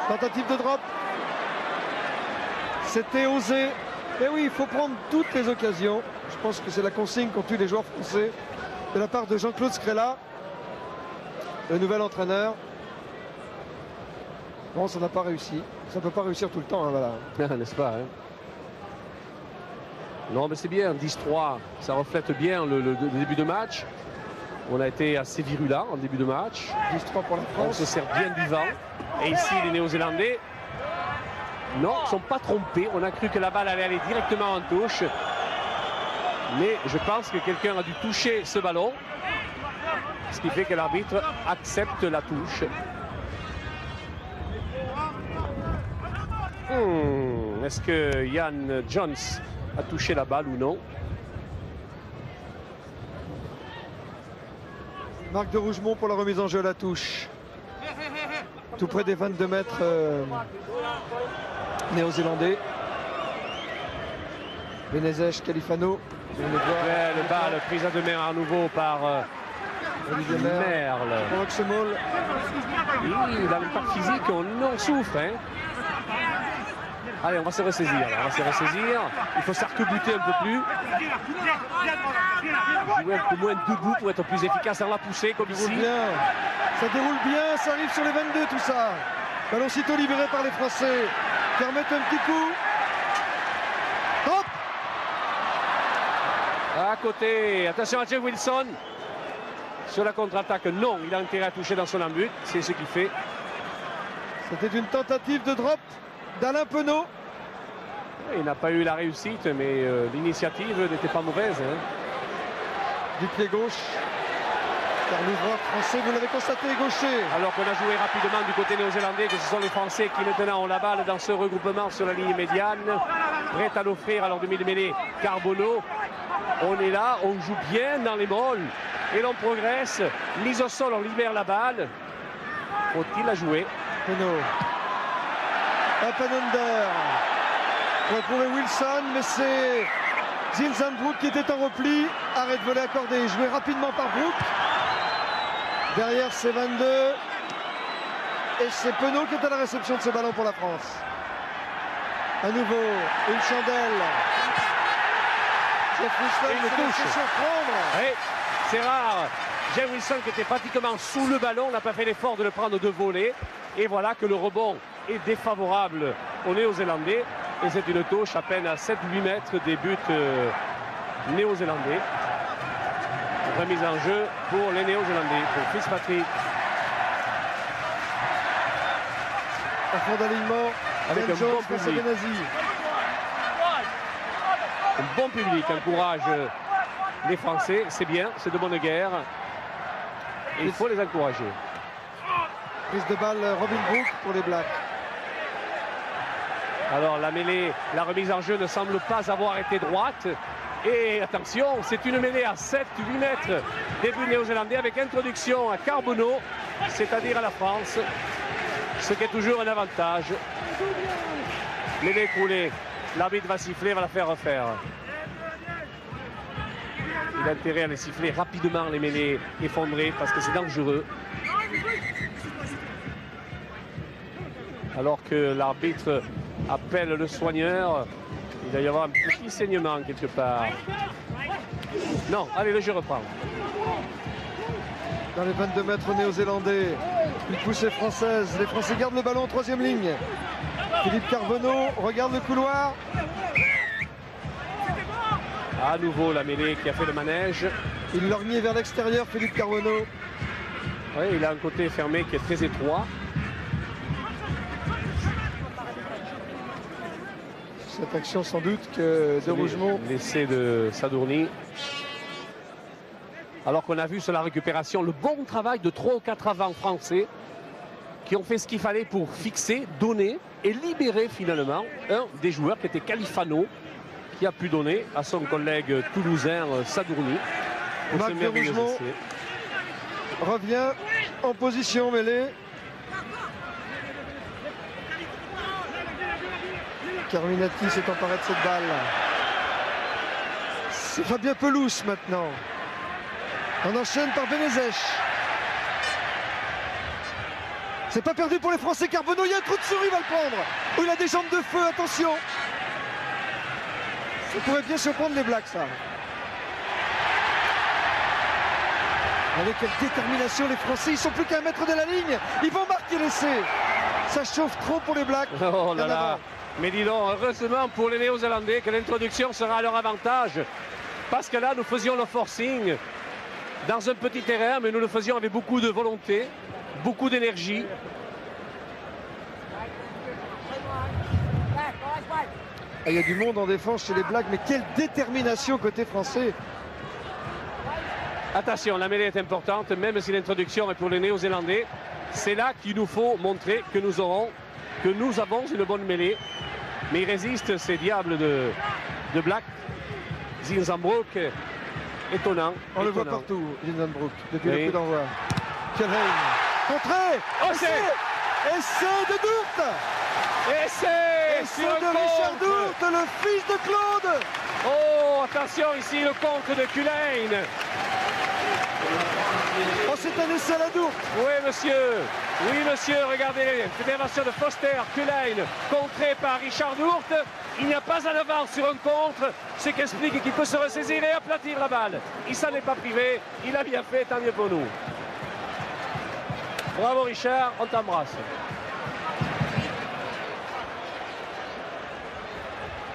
S1: Tentative de drop. C'était osé. Mais oui, il faut prendre toutes les occasions. Je pense que c'est la consigne qu'ont eu les joueurs français de la part de Jean-Claude Scrella, le nouvel entraîneur. Bon, ça n'a pas réussi. Ça ne peut pas réussir tout le temps, hein, voilà.
S2: N'est-ce pas, hein? Non, mais c'est bien, 10-3. Ça reflète bien le début de match. On a été assez virulent en début de match.
S1: 10-3 pour la France.
S2: On se sert bien du vent. Et ici, les Néo-Zélandais, non, ne sont pas trompés. On a cru que la balle allait aller directement en touche. Mais je pense que quelqu'un a dû toucher ce ballon. Ce qui fait que l'arbitre accepte la touche. Est-ce que Yann Jones a touché la balle ou non?
S1: Marc de Rougemont pour la remise en jeu à la touche. Tout près des 22 mètres néo-zélandais. Benezech, Califano.
S2: Belle balle prise à deux mains à nouveau par
S1: Olivier Merle.
S2: Il a l'impact physique, on en souffre. Hein. Allez, on va se ressaisir. On va se ressaisir. Il faut s'arc-bouter un peu plus. Jouer un peu moins debout pour être plus efficace dans la poussée comme ici.
S1: Ça déroule bien, ça arrive sur les 22 tout ça. Ballon aussitôt libéré par les Français qui remettent un petit coup. Hop!
S2: À côté, attention à Jay Wilson. Sur la contre-attaque, non, il a intérêt à toucher dans son embut. C'est ce qu'il fait.
S1: C'était une tentative de drop d'Alain Penaud.
S2: Il n'a pas eu la réussite, mais l'initiative n'était pas mauvaise. Hein.
S1: Du pied gauche. Car l'ouvreur français, vous l'avez constaté, est gaucher.
S2: Alors qu'on a joué rapidement du côté néo-zélandais, que ce sont les Français qui maintenant ont la balle dans ce regroupement sur la ligne médiane. Prêt à l'offrir à leur demi-mêlée Carbonneau. On est là, on joue bien dans les molles. Et l'on progresse. Mise au sol, on libère la balle. Faut-il la jouer?
S1: Penaud. Up and under. Pour Wilson, mais c'est Zinzanbrook qui était en repli. Arrêt de voler accordé, joué rapidement par Brook. Derrière c'est 22. Et c'est Penaud qui est à la réception de ce ballon pour la France. À nouveau, une chandelle. Jeff Wilson ne peut se surprendre.
S2: Oui, c'est rare. Jeff Wilson qui était pratiquement sous le ballon, n'a pas fait l'effort de le prendre de voler. Et voilà que le rebond est défavorable aux Néo-Zélandais. Et c'est une touche à peine à 7-8 mètres des buts néo-zélandais. Remise en jeu pour les Néo-Zélandais, pour Fitzpatrick.
S1: Un fond d'alignement avec un bon public.
S2: Un bon public encourage les Français, c'est bien, c'est de bonne guerre. Et il faut les encourager.
S1: Prise de balle Robin Brook pour les Blacks.
S2: Alors la mêlée, la remise en jeu ne semble pas avoir été droite. Et attention, c'est une mêlée à 7-8 mètres des buts néo-zélandais avec introduction à Carbonneau, c'est-à-dire à la France, ce qui est toujours un avantage. Mêlée écroulée, l'arbitre va siffler, va la faire refaire. Il a intérêt à les siffler rapidement, les mêlées effondrées, parce que c'est dangereux. Alors que l'arbitre appelle le soigneur, il va y avoir un petit saignement quelque part. Non, allez, le jeu reprend.
S1: Dans les 22 mètres néo-zélandais, une poussée française. Les Français gardent le ballon en troisième ligne. Philippe Carbonneau regarde le couloir.
S2: À nouveau la mêlée qui a fait le manège.
S1: Il lorgnait vers l'extérieur, Philippe Carbonneau.
S2: Oui, il a un côté fermé qui est très étroit.
S1: Cette action sans doute que de Rougemont.
S2: L'essai de Sadourny. Alors qu'on a vu sur la récupération le bon travail de 3 ou 4 avants français qui ont fait ce qu'il fallait pour fixer, donner et libérer finalement un des joueurs qui était Califano, qui a pu donner à son collègue toulousain Sadourny.
S1: Marc de Rougemont revient en position mêlée. Carminati s'est emparé de cette balle. C'est Fabien Pelouse maintenant. On enchaîne par Benezech. C'est pas perdu pour les Français. Carbonneau, il y a un trou de souris, il va le prendre. Oh, il a des jambes de feu, attention. Ça pourrait bien surprendre les Blacks, ça. Avec quelle détermination les Français, ils sont plus qu'à 1 mètre de la ligne. Ils vont marquer l'essai. Ça chauffe trop pour les Blacks.
S2: Oh là là. Mais dis donc, heureusement pour les Néo-Zélandais que l'introduction sera à leur avantage. Parce que là, nous faisions le forcing dans un petit terrain, mais nous le faisions avec beaucoup de volonté, beaucoup d'énergie.
S1: Il y a du monde en défense chez les Blacks, mais quelle détermination côté français.
S2: Attention, la mêlée est importante, même si l'introduction est pour les Néo-Zélandais. C'est là qu'il nous faut montrer que nous avons une bonne mêlée. Mais ils résistent, ces diables de Black. Zinzambrook, étonnant.
S1: On le voit partout, Zinzambrook, depuis le coup d'envoi. Kevin, contré. Essai de Dourte.
S2: Essai
S1: de Richard Dourte, le fils de Claude.
S2: Oh, attention ici, le contre de Culhane.
S1: Oh, c'est un essai à la Dourte.
S2: Oui, monsieur, regardez, fédération de Foster, Culhane, contré par Richard Dourte. Il n'y a pas en avance sur un contre, ce qui explique qu'il peut se ressaisir et aplatir la balle. Il s'en est pas privé, il a bien fait, tant mieux pour nous. Bravo Richard, on t'embrasse.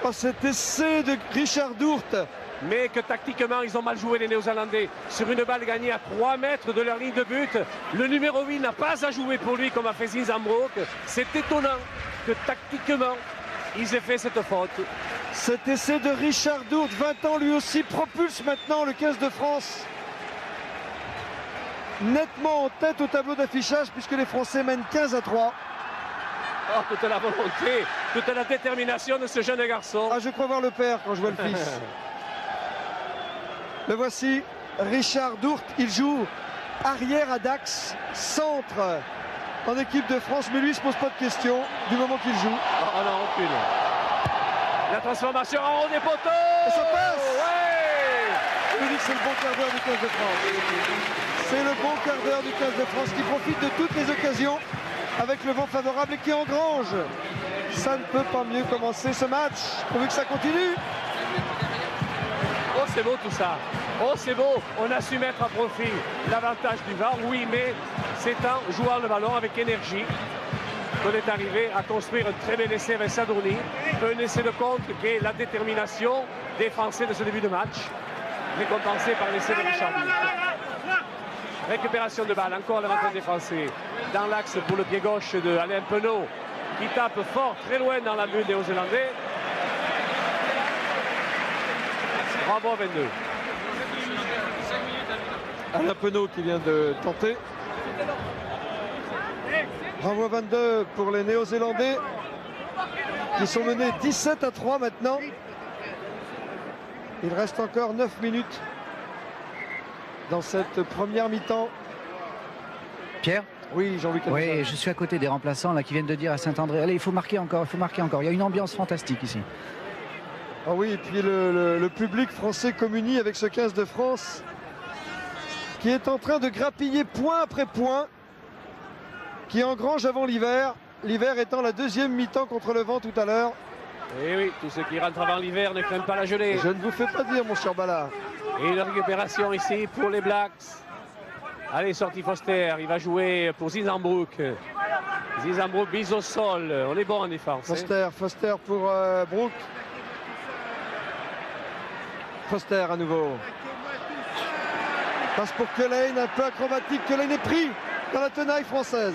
S1: Oh, cet essai de Richard Dourte.
S2: Mais que tactiquement, ils ont mal joué les Néo-Zélandais. Sur une balle gagnée à 3 mètres de leur ligne de but, le numéro 8 n'a pas à jouer pour lui comme a fait Zinzambrook. C'est étonnant que tactiquement, ils aient fait cette faute.
S1: Cet essai de Richard Dourte, 20 ans lui aussi, propulse maintenant le 15 de France. Nettement en tête au tableau d'affichage puisque les Français mènent 15-3.
S2: Oh, toute la volonté, toute la détermination de ce jeune garçon.
S1: Ah, je crois voir le père quand je vois le fils. Le voici, Richard Dourte. Il joue arrière à Dax, centre en équipe de France, mais lui il se pose pas de questions du moment qu'il joue.
S2: Oh non, aucune. La transformation en haut des poteaux.
S1: Et ça passe.
S2: Ouais.
S1: Je vous dis que c'est le bon quart d'heure du 15 de France. C'est le bon quart d'heure du 15 de France qui profite de toutes les occasions avec le vent favorable et qui engrange. Ça ne peut pas mieux commencer ce match, pourvu que ça continue.
S2: Oh, c'est beau tout ça. Oh, c'est beau. On a su mettre à profit l'avantage du vent. Oui, mais c'est en jouant le ballon avec énergie qu'on est arrivé à construire un très bel essai avec Sadourny. Un essai de contre qui est la détermination des Français de ce début de match, récompensé par l'essai de Richard Dourte. Récupération de balle, encore l'avantage des Français. Dans l'axe pour le pied gauche de Alain Penaud, qui tape fort, très loin dans la bulle des Néo-Zélandais. Bravo 22.
S1: Alain Penaud qui vient de tenter. Bravo 22 pour les Néo-Zélandais qui sont menés 17-3 maintenant. Il reste encore 9 minutes dans cette première mi-temps.
S3: Pierre?
S1: Oui, Jean-Luc.
S3: Oui, je suis à côté des remplaçants là qui viennent de dire à Saint-André, allez, il faut marquer encore, il faut marquer encore. Il y a une ambiance fantastique ici.
S1: Ah oui, et puis le public français communie avec ce 15 de France qui est en train de grappiller point après point, qui engrange avant l'hiver. L'hiver étant la deuxième mi-temps contre le vent tout à l'heure.
S2: Et oui, tous ceux qui rentrent avant l'hiver ne craignent pas la gelée.
S1: Je ne vous fais pas dire, mon cher Ballard.
S2: Et une récupération ici pour les Blacks. Allez, sorti Foster, il va jouer pour Zinzambrook. Zinzambrook bise au sol, on est bon en défense.
S1: Foster pour Brook. Foster à nouveau. Passe pour Keulaine, un peu acrobatique. Keulaine est pris dans la tenaille française.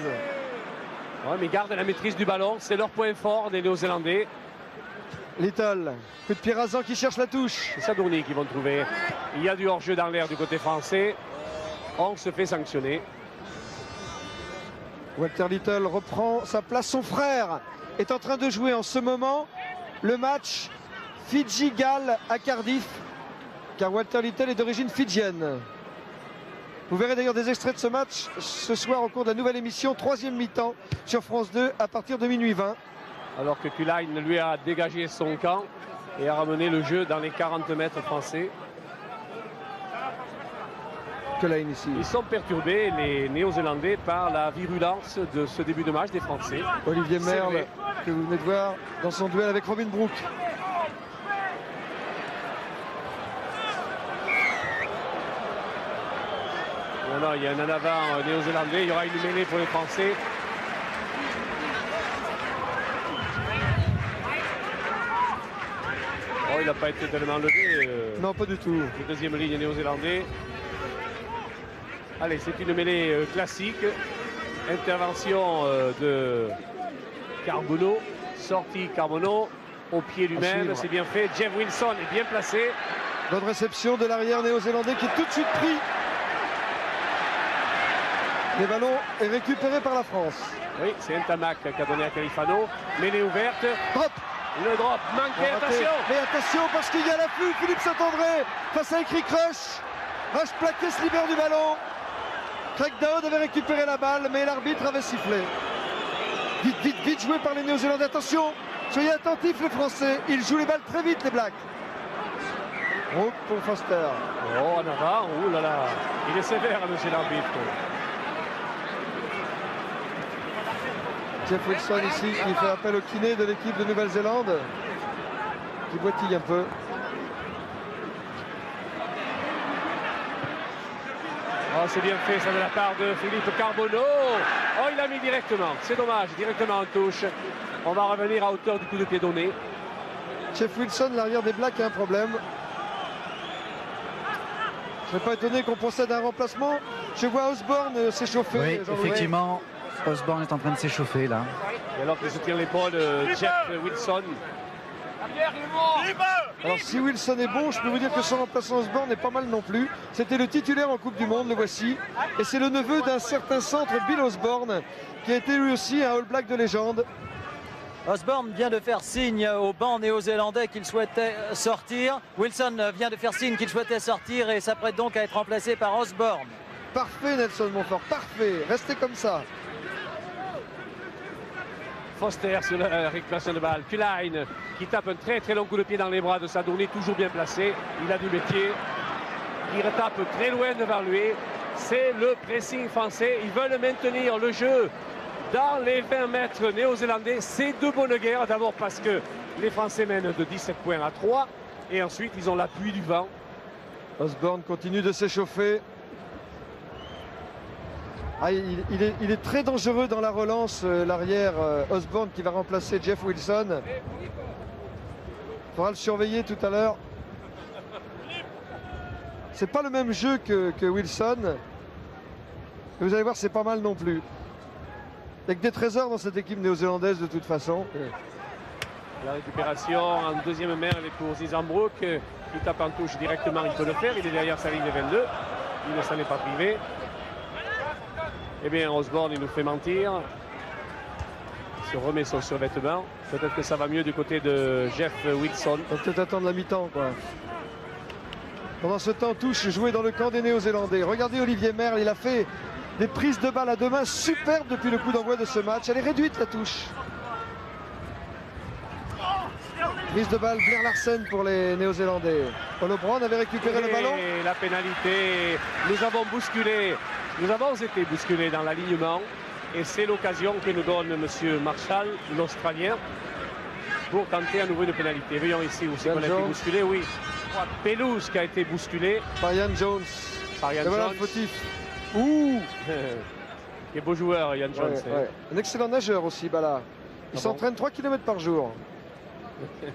S2: Ouais, mais garde la maîtrise du ballon, c'est leur point fort des Néo-Zélandais.
S1: Little, coup de pied rasant qui cherche la touche.
S2: C'est Sadourny qui vont trouver. Il y a du hors-jeu dans l'air du côté français. On se fait sanctionner.
S1: Walter Little reprend sa place. Son frère est en train de jouer en ce moment le match Fidji-Galles à Cardiff, car Walter Little est d'origine fidjienne. Vous verrez d'ailleurs des extraits de ce match ce soir au cours de la nouvelle émission, 3e mi-temps sur France 2 à partir de minuit 20.
S2: Alors que Kuline lui a dégagé son camp et a ramené le jeu dans les 40 mètres français.
S1: Keulaine ici.
S2: Ils sont perturbés, les Néo-Zélandais, par la virulence de ce début de match des Français.
S1: Olivier Merle, que vous venez de voir dans son duel avec Robin Brook.
S2: Voilà, il y a un en avant néo-zélandais, il y aura une mêlée pour les Français. Oh, il n'a pas été tellement levé.
S1: Non, pas du tout.
S2: Le deuxième ligne néo-zélandais. Allez, c'est une mêlée classique. Intervention de Carbonneau. Sortie Carbonneau au pied lui-même. C'est bien fait. Jeff Wilson est bien placé.
S1: Bonne réception de l'arrière néo-zélandais qui est tout de suite pris. Les ballons est récupéré par la France.
S2: Oui, c'est Ntamak qui a donné à Califano. Mêlée ouverte.
S1: Drop.
S2: Le drop manqué, attention.
S1: Mais attention parce qu'il y a l'affût. Philippe Saint-André face à Eric Rush. Rush plaqué se libère du ballon. Craig Dowd avait récupéré la balle, mais l'arbitre avait sifflé. Vite joué par les Néo-Zélandais. Attention, soyez attentifs les Français. Ils jouent les balles très vite, les Blacks. Oh, pour Foster.
S2: Oh, en avant, oh là là. Il est sévère, monsieur l'arbitre.
S1: Jeff Wilson ici qui fait appel au kiné de l'équipe de Nouvelle-Zélande, qui boitille un peu.
S2: Oh, c'est bien fait ça de la part de Philippe Carbonneau. Oh, il l'a mis directement. C'est dommage, directement en touche. On va revenir à hauteur du coup de pied donné.
S1: Jeff Wilson, l'arrière des Blacks, a un problème. Je ne serais pas étonné qu'on procède à un remplacement. Je vois Osborne s'échauffer.
S3: Oui, effectivement. Osborne est en train de s'échauffer là.
S2: Et alors qu'il se tire l'épaule, Jeff Wilson.
S1: Alors si Wilson est bon, je peux vous dire que son remplaçant Osborne est pas mal non plus. C'était le titulaire en Coupe du Monde, le voici. Et c'est le neveu d'un certain centre, Bill Osborne, qui a été lui aussi un All Black de légende.
S4: Osborne vient de faire signe au banc néo-zélandais qu'il souhaitait sortir. Wilson vient de faire signe qu'il souhaitait sortir et s'apprête donc à être remplacé par Osborne.
S1: Parfait Nelson Montfort, parfait. Restez comme ça.
S2: Foster sur la récupération de balle. Kuline qui tape un très long coup de pied dans les bras de Sadourny, toujours bien placé. Il a du métier. Il retape très loin devant lui. C'est le pressing français. Ils veulent maintenir le jeu dans les 20 mètres néo-zélandais. C'est de bonne guerre. D'abord parce que les Français mènent de 17 points à 3. Et ensuite, ils ont l'appui du vent.
S1: Osborne continue de s'échauffer. Ah, il est très dangereux dans la relance, l'arrière Osborne qui va remplacer Jeff Wilson. Il faudra le surveiller tout à l'heure. C'est pas le même jeu que Wilson. Mais vous allez voir, c'est pas mal non plus. Il n'y a que des trésors dans cette équipe néo-zélandaise de toute façon.
S2: La récupération en deuxième main, elle est pour Zizanbroek. Il tape en touche directement, il peut le faire. Il est derrière sa ligne de 22. Il ne s'en est pas privé. Eh bien, Osborne, il nous fait mentir. Il se remet son survêtement. Peut-être que ça va mieux du côté de Jeff Wilson.
S1: On va peut-être attendre la mi-temps, quoi. Pendant ce temps, touche joué dans le camp des Néo-Zélandais. Regardez Olivier Merle, il a fait des prises de balles à deux mains superbes depuis le coup d'envoi de ce match. Elle est réduite, la touche. Prise de balle, Blair Larsen pour les Néo-Zélandais. Paulo Brown avait récupéré le ballon.
S2: Et la pénalité, nous avons bousculé. Nous avons été bousculés dans l'alignement et c'est l'occasion que nous donne M. Marshall, l'Australien, pour tenter à nouveau une pénalité. Voyons ici où c'est qu'on a été bousculé. Oui, Pelouse qui a été bousculé.
S1: Par Ian Jones.
S2: Par Ian
S1: voilà
S2: Jones.
S1: le fautif. Ouh.
S2: Quel beau joueur, Ian Jones.
S1: Ouais. Un excellent nageur aussi, Bala. Il s'entraîne 3 km par jour.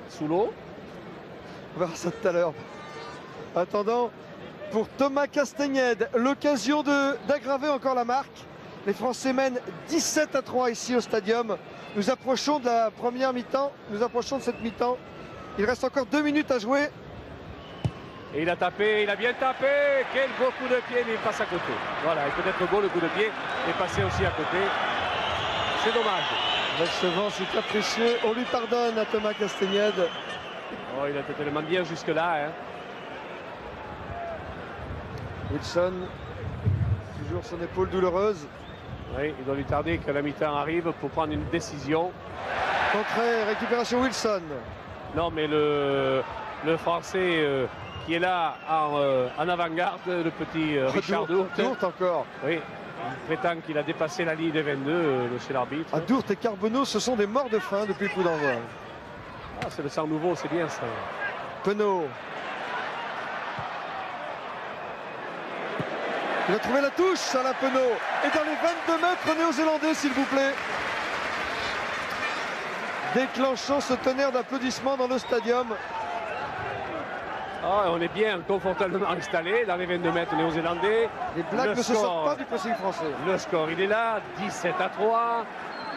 S2: Sous l'eau.
S1: On verra ça tout à l'heure. Attendant pour Thomas Castagnède, l'occasion d'aggraver encore la marque. Les Français mènent 17-3 ici au stadium. Nous approchons de la première mi-temps, nous approchons de cette mi-temps. Il reste encore 2 minutes à jouer.
S2: Et il a tapé, il a bien tapé. Quel beau coup de pied, mais il passe à côté. Voilà, et peut-être beau le coup de pied, et passé aussi à côté. C'est dommage.
S1: Avec ce vent si capricieux, on lui pardonne à Thomas Castagnède.
S2: Oh, il a été tellement bien jusque-là. Hein.
S1: Wilson, toujours son épaule douloureuse.
S2: Oui, il doit lui tarder que la mi-temps arrive pour prendre une décision.
S1: Contrée, récupération Wilson.
S2: Non, mais le Français qui est là en avant-garde, le petit Richard Dourte.
S1: Dourte encore.
S2: Oui, il prétend qu'il a dépassé la ligne des 22, monsieur l'arbitre.
S1: Ah, Dourte et Carbonneau, ce sont des morts de faim depuis le coup d'envoi.
S2: Ah, c'est le sang nouveau, c'est bien ça.
S1: Penaud. Il a trouvé la touche, Alain Penaud. Et dans les 22 mètres néo-zélandais, s'il vous plaît. Déclenchant ce tonnerre d'applaudissements dans le stadium.
S2: Ah, on est bien confortablement installé dans les 22 mètres néo-zélandais.
S1: Les Blacks ne se sortent pas du pressing français.
S2: Le score, il est là, 17-3.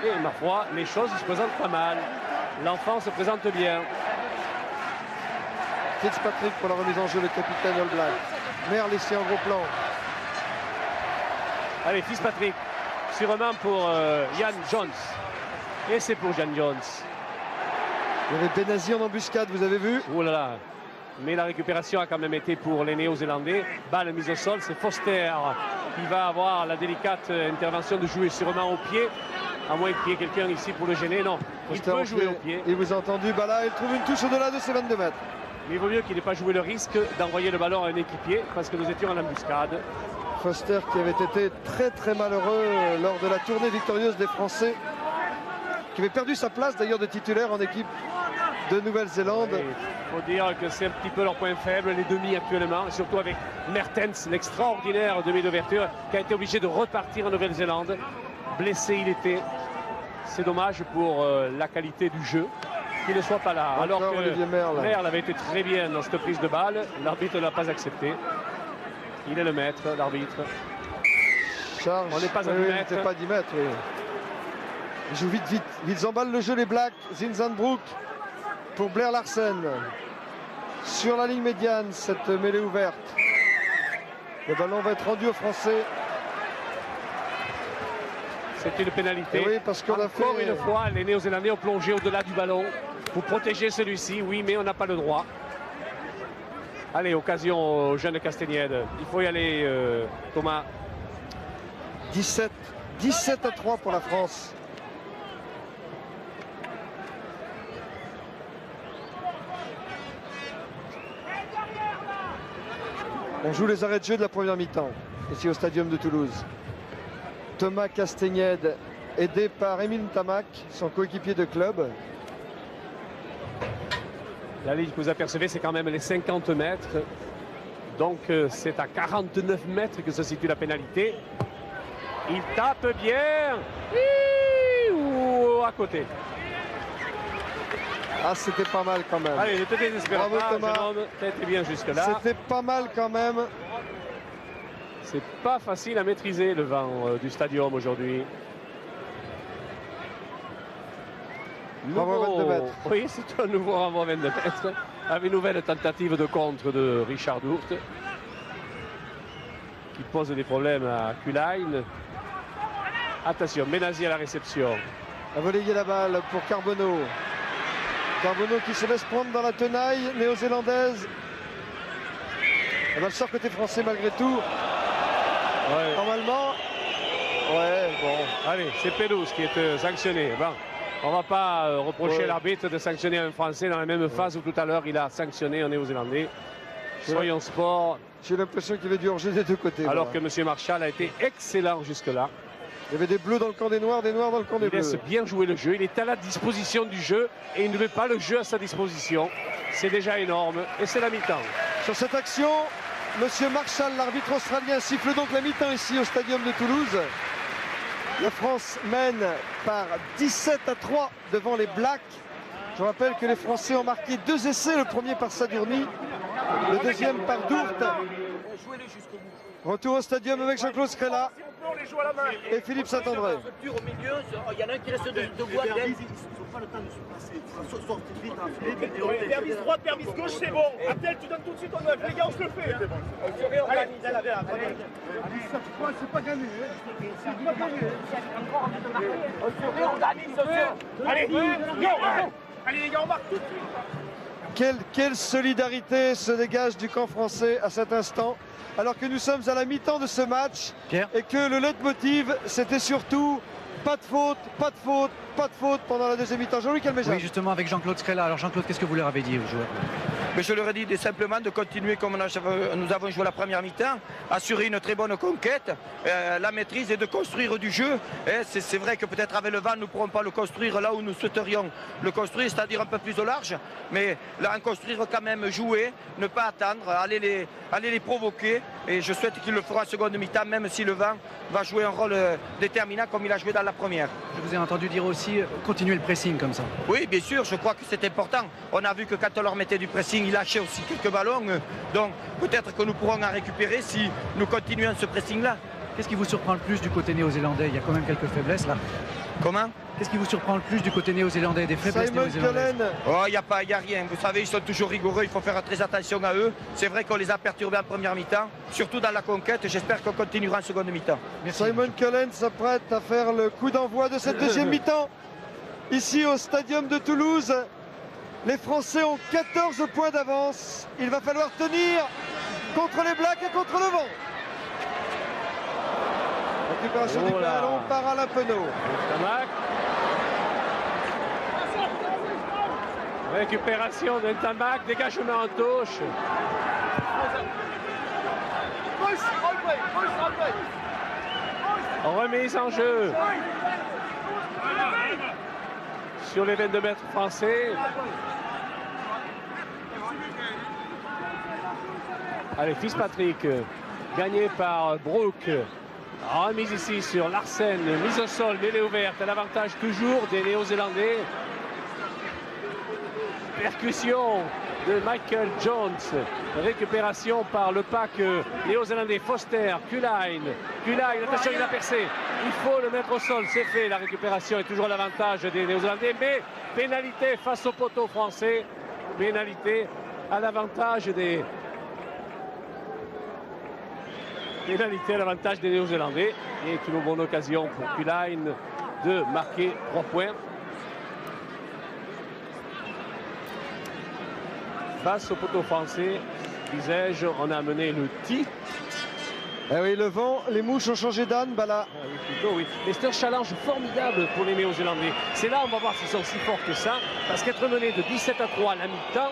S2: Et ma foi, les choses se présentent pas mal. L'enfant se présente bien.
S1: Fitzpatrick pour la remise en jeu, le capitaine All Black. Merle ici en gros plan.
S2: Allez, Fitzpatrick, sûrement pour Ian Jones. Et c'est pour Ian Jones.
S1: Il y avait Benazi en embuscade, vous avez vu?
S2: Oh là là. Mais la récupération a quand même été pour les Néo-Zélandais. Balle mise au sol, c'est Foster qui va avoir la délicate intervention de jouer sûrement au pied. À moins qu'il y ait quelqu'un ici pour le gêner. Non,
S1: Foster
S2: il peut jouer au pied.
S1: Et vous avez entendu, bah là, il trouve une touche au-delà de ses 22 mètres.
S2: Mais il vaut mieux qu'il n'ait pas joué le risque d'envoyer le ballon à un équipier parce que nous étions en embuscade.
S1: Foster qui avait été très malheureux lors de la tournée victorieuse des Français, qui avait perdu sa place d'ailleurs de titulaire en équipe de Nouvelle-Zélande.
S2: Il faut dire que c'est un petit peu leur point faible, les demi actuellement, surtout avec Mertens, l'extraordinaire demi d'ouverture, qui a été obligé de repartir en Nouvelle-Zélande. Blessé il était. C'est dommage pour la qualité du jeu qu'il ne soit pas là.
S1: Encore
S2: alors que
S1: Olivier
S2: Merle avait été très bien dans cette prise de balle. L'arbitre ne l'a pas accepté. Il est le maître, l'arbitre.
S1: Charge.
S2: On n'est pas à 10 mètres.
S1: C'est pas 10 mètres, oui. Ils jouent vite. Ils emballent le jeu, les Blacks. Zinzanbrook pour Blair Larsen. Sur la ligne médiane, cette mêlée ouverte. Le ballon va être rendu aux Français.
S2: C'est une pénalité.
S1: Et oui, parce qu'on a
S2: Encore
S1: fait...
S2: une fois, les Néo-Zélandais ont plongé au-delà du ballon pour protéger celui-ci. Oui, mais on n'a pas le droit. Allez, occasion au jeune Castagnède. Il faut y aller, Thomas.
S1: 17-3 pour la France. On joue les arrêts de jeu de la première mi-temps, ici au stadium de Toulouse. Thomas Castagnède, aidé par Émile Tamac, son coéquipier de club.
S2: La ligne que vous apercevez, c'est quand même les 50 mètres. Donc, c'est à 49 mètres que se situe la pénalité. Il tape bien. Ou à côté.
S1: Ah, c'était pas mal quand même.
S2: Allez, ne te désespère
S1: Bravo,
S2: pas,
S1: Thomas.
S2: jeune homme. Tu as été bien jusque-là.
S1: C'était pas mal quand même.
S2: C'est pas facile à maîtriser le vent du stadium aujourd'hui.
S1: Renvoi 22 mètres.
S2: Oui, c'est un nouveau renvoi 22 mètres. Avec une nouvelle tentative de contre de Richard Dourte, qui pose des problèmes à Kuline. Attention, Benazi à la réception.
S1: A voler la balle pour Carbonneau. Carbonneau qui se laisse prendre dans la tenaille néo-zélandaise. La balle sort côté français malgré tout.
S2: Ouais.
S1: Normalement. Ouais, bon.
S2: Allez, c'est Pelouse qui est sanctionné. Bon, on ne va pas reprocher à l'arbitre de sanctionner un Français dans la même phase où tout à l'heure il a sanctionné un Néo-Zélandais. Soyons sport.
S1: J'ai l'impression qu'il y avait du hors-jeu des deux côtés.
S2: Alors
S1: voilà.
S2: que M. Marshall a été excellent jusque-là.
S1: Il y avait des bleus dans le camp des noirs dans le camp des
S2: Il
S1: bleus.
S2: laisse bien jouer le jeu. Il est à la disposition du jeu et il ne met pas le jeu à sa disposition. C'est déjà énorme et c'est la mi-temps.
S1: Sur cette action, M. Marshall, l'arbitre australien, siffle donc la mi-temps ici au stadium de Toulouse. La France mène par 17-3 devant les Blacks. Je rappelle que les Français ont marqué 2 essais, le premier par Sadourny Le deuxième par Dourte. Retour au stadium avec Jean-Claude Scrella et Philippe Saint-André.
S5: Il y en a un qui reste de bois. Pervis droite, pervis gauche, c'est bon. Abdel, tu donnes tout de suite en 9. Les gars, on se le fait.
S1: C'est pas gagné.
S5: Allez, les gars, on marque tout de suite.
S1: Quelle solidarité se dégage du camp français à cet instant, alors que nous sommes à la mi-temps de ce match.
S3: Pierre.
S1: Et que le leitmotiv, c'était surtout pas de faute, pas de faute, pas de faute pendant la deuxième mi-temps. Jean-Louis Calmejean.
S3: Oui, justement, avec Jean-Claude Scrella. Alors, Jean-Claude, qu'est-ce que vous leur avez dit aux joueurs?
S6: Mais je leur ai dit simplement de continuer comme nous avons joué la première mi-temps, assurer une très bonne conquête, la maîtrise et de construire du jeu. C'est vrai que peut-être avec le vent, nous ne pourrons pas le construire là où nous souhaiterions le construire, c'est-à-dire un peu plus au large. Mais là, en construire quand même, jouer, ne pas attendre, aller les provoquer. Et je souhaite qu'il le fera en seconde mi-temps, même si le vent va jouer un rôle déterminant comme il a joué dans la première.
S3: Je vous ai entendu dire aussi continuer le pressing comme ça.
S6: Oui, bien sûr, je crois que c'est important. On a vu que quand on leur mettait du pressing, ils lâchaient aussi quelques ballons. Donc peut-être que nous pourrons en récupérer si nous continuons ce pressing-là.
S3: Qu'est-ce qui vous surprend le plus du côté néo-zélandais? Il y a quand même quelques faiblesses là.
S6: Comment?
S3: Qu'est-ce qui vous surprend le plus du côté néo-zélandais? Des faiblesses
S1: Simon
S3: néo-zélandaises?
S1: Cullen.
S6: Oh, il n'y a rien. Vous savez, ils sont toujours rigoureux. Il faut faire très attention à eux. C'est vrai qu'on les a perturbés en première mi-temps, surtout dans la conquête. J'espère qu'on continuera en seconde mi-temps.
S1: Simon Cullen s'apprête à faire le coup d'envoi de cette deuxième mi-temps. Ici au stadium de Toulouse, les Français ont 14 points d'avance. Il va falloir tenir contre les Blacks et contre le vent. Récupération du ballon par Alain Penaud.
S2: Récupération d'un Tamac, dégagement en touche. Remise en jeu. Sur les 22 mètres français. Allez, Fitzpatrick, gagné par Brook. Remise ici sur Larsen, mise au sol, mêlée ouverte, à l'avantage toujours des Néo-Zélandais. Percussion de Michael Jones, récupération par le pack néo-zélandais. Foster, Kuline, attention, il a percé, il faut le mettre au sol, c'est fait, la récupération est toujours à l'avantage des Néo-Zélandais, mais pénalité face au poteau français, pénalité à l'avantage des Néo-Zélandais, et une bonne occasion pour Kuline de marquer 3 points. Face au poteau français, disais-je, on a amené le tir.
S1: Eh oui, le vent, les mouches ont changé d'âne, Bala.
S2: Ah oui, plutôt, oui. Mais c'est un challenge formidable pour les Néo-Zélandais. C'est là, on va voir s'ils sont si forts que ça. Parce qu'être mené de 17-3 à la mi-temps,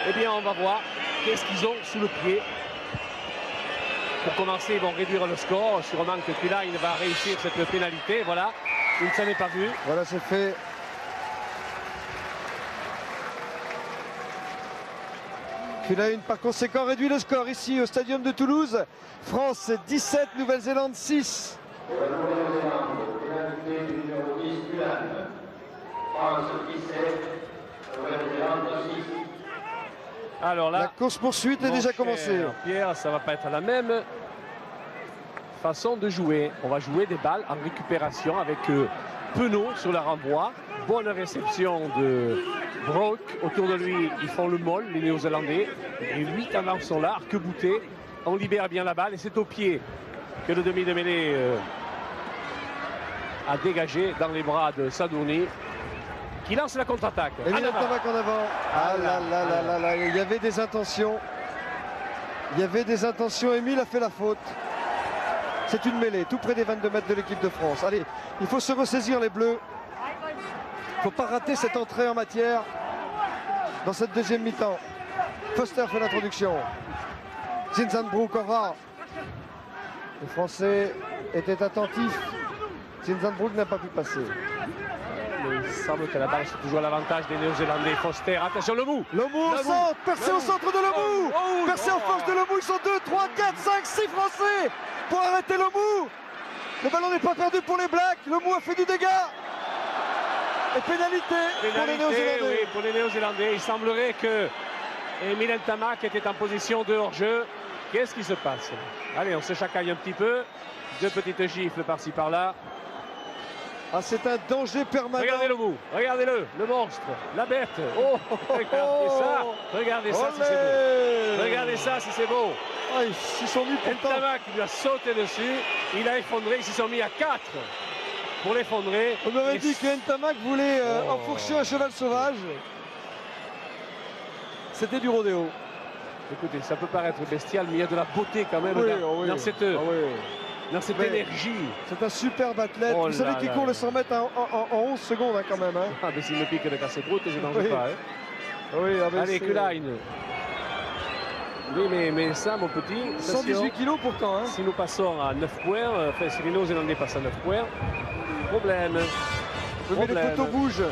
S2: eh bien, on va voir qu'est-ce qu'ils ont sous le pied. Pour commencer, ils vont réduire le score. Sûrement que Kuline va réussir cette pénalité. Voilà, il ne s'en est pas vu.
S1: Voilà, c'est fait. Kuline, par conséquent, réduit le score ici au stadium de Toulouse. France 17, Nouvelle-Zélande 6.
S2: Alors là,
S1: la course-poursuite est déjà commencée.
S2: Pierre, ça va pas être la même façon de jouer. On va jouer des balles en récupération avec Penaud sur la renvoi. Bonne réception de Brock. Autour de lui, ils font le molle, les Néo-Zélandais. Et 8 avant sont là, arc-boutés. On libère bien la balle et c'est au pied que le demi de mêlée a dégagé dans les bras de Sadouni, qui lance la contre-attaque.
S1: Émile Tamac en avant. Ah là là là là là, il y avait des intentions. Il y avait des intentions, Émile a fait la faute. C'est une mêlée, tout près des 22 mètres de l'équipe de France. Allez, il faut se ressaisir les Bleus. Il ne faut pas rater cette entrée en matière dans cette deuxième mi-temps. Foster fait l'introduction. Zinzanbroek aura. Les Français étaient attentifs. Zinzanbroek n'a pas pu passer.
S2: Il semble que la balle c'est toujours à l'avantage des Néo-Zélandais. Foster, attention, Lemou.
S1: Lemou au centre, percé au centre de Lemou. Percé en force de Lemou, ils sont 2, 3, 4, 5, 6 Français pour arrêter Lemou. Le ballon n'est pas perdu pour les Blacks. Lemou a fait du dégât. Et pénalité pour les Néo-Zélandais.
S2: Oui, pour les Néo-Zélandais. Il semblerait que Et Mylène Tamac était en position de hors-jeu. Qu'est-ce qui se passe? Allez, on se chacaille un petit peu. 2 petites gifles par-ci par-là.
S1: Ah, c'est un danger permanent.
S2: Regardez le mou, regardez-le, le monstre, la bête. Oh, regardez ça, regardez ça si c'est beau. Regardez ça si c'est beau.
S1: Ah, ils s'y sont mis pourtant.
S2: Ntamak lui a sauté dessus, il a effondré, ils s'y sont mis à 4 pour l'effondrer.
S1: On aurait dit que Ntamak voulait enfourcher un cheval sauvage. C'était du rodéo.
S2: Écoutez, ça peut paraître bestial, mais il y a de la beauté quand même dans cette, dans cette énergie.
S1: C'est un superbe athlète.
S2: Oh
S1: vous savez qu'il court le 100 mètres en 11 secondes hein, quand même. Hein.
S2: Ah, mais s'il me pique de casse-broute, je n'en veux pas. Hein.
S1: Oui,
S2: allez, Kulain. Oui, mais ça, mon petit,
S1: 118 kilos pourtant. Hein.
S2: Si nous passons à 9 points, enfin, si les Néo-Zélandais passent à 9 points, problème.
S1: Mais les poteaux bougent.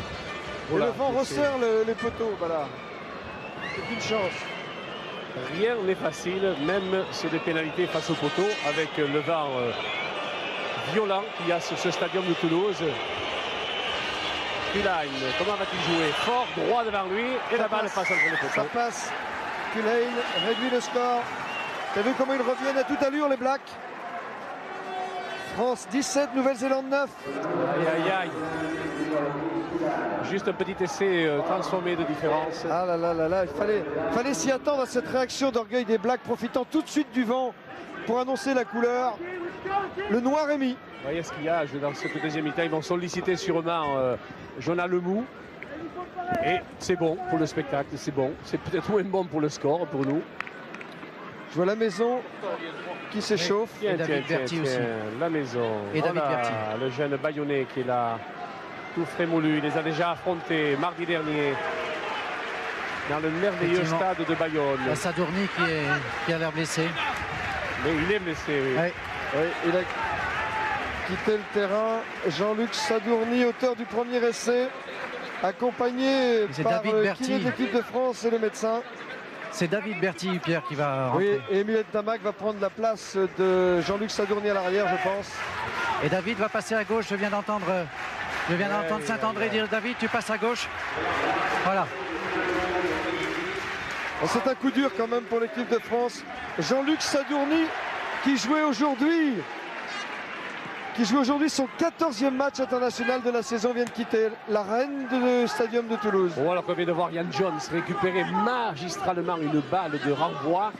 S1: Voilà, et le vent resserre les poteaux. Voilà. C'est une chance.
S2: Rien n'est facile, même sur des pénalités face au poteau, avec le vent violent qu'il y a sur ce stadium de Toulouse. Kulain, comment va-t-il jouer? Fort, droit devant lui, et la balle passe entre les poteaux.
S1: Ça passe. Kulain réduit le score. T'as vu comment ils reviennent à toute allure, les Blacks? France 17, Nouvelle-Zélande 9.
S2: Aïe, aïe, aïe. Juste un petit essai transformé de différence.
S1: Ah là là là là, il fallait s'y attendre à cette réaction d'orgueil des Blacks, profitant tout de suite du vent pour annoncer la couleur. Le noir est mis.
S2: Vous voyez ce qu'il y a dans cette deuxième mi-temps. Ils vont solliciter sûrement Jonah Lemou. Et c'est bon pour le spectacle, c'est bon. C'est peut-être moins bon pour le score, pour nous.
S1: Je vois la maison qui s'échauffe.
S3: Et David Berti aussi.
S2: La maison.
S3: Et David Berti.
S2: Le jeune Bayonnais qui est là, tout frémolu. Il les a déjà affrontés mardi dernier dans le merveilleux stade de Bayonne.
S3: La Sadourny qui a l'air blessé.
S2: Mais il est blessé, oui.
S3: Ouais.
S1: Oui, il a quitté le terrain. Jean-Luc Sadourny, auteur du premier essai, accompagné par kiné de l'équipe de France et le médecin.
S3: C'est David Berti, Pierre, qui va rentrer.
S1: Oui, et Mylène Tamac va prendre la place de Jean-Luc Sadourny à l'arrière, je pense.
S3: Et David va passer à gauche. Je viens d'entendre Saint-André dire David, tu passes à gauche. Voilà.
S1: C'est un coup dur quand même pour l'équipe de France. Jean-Luc Sadourny qui jouait aujourd'hui son 14e match international de la saison, vient de quitter l'arène du Stadium de Toulouse.
S2: Bon, alors qu'on vient de voir Ian Jones récupérer magistralement une balle de renvoi.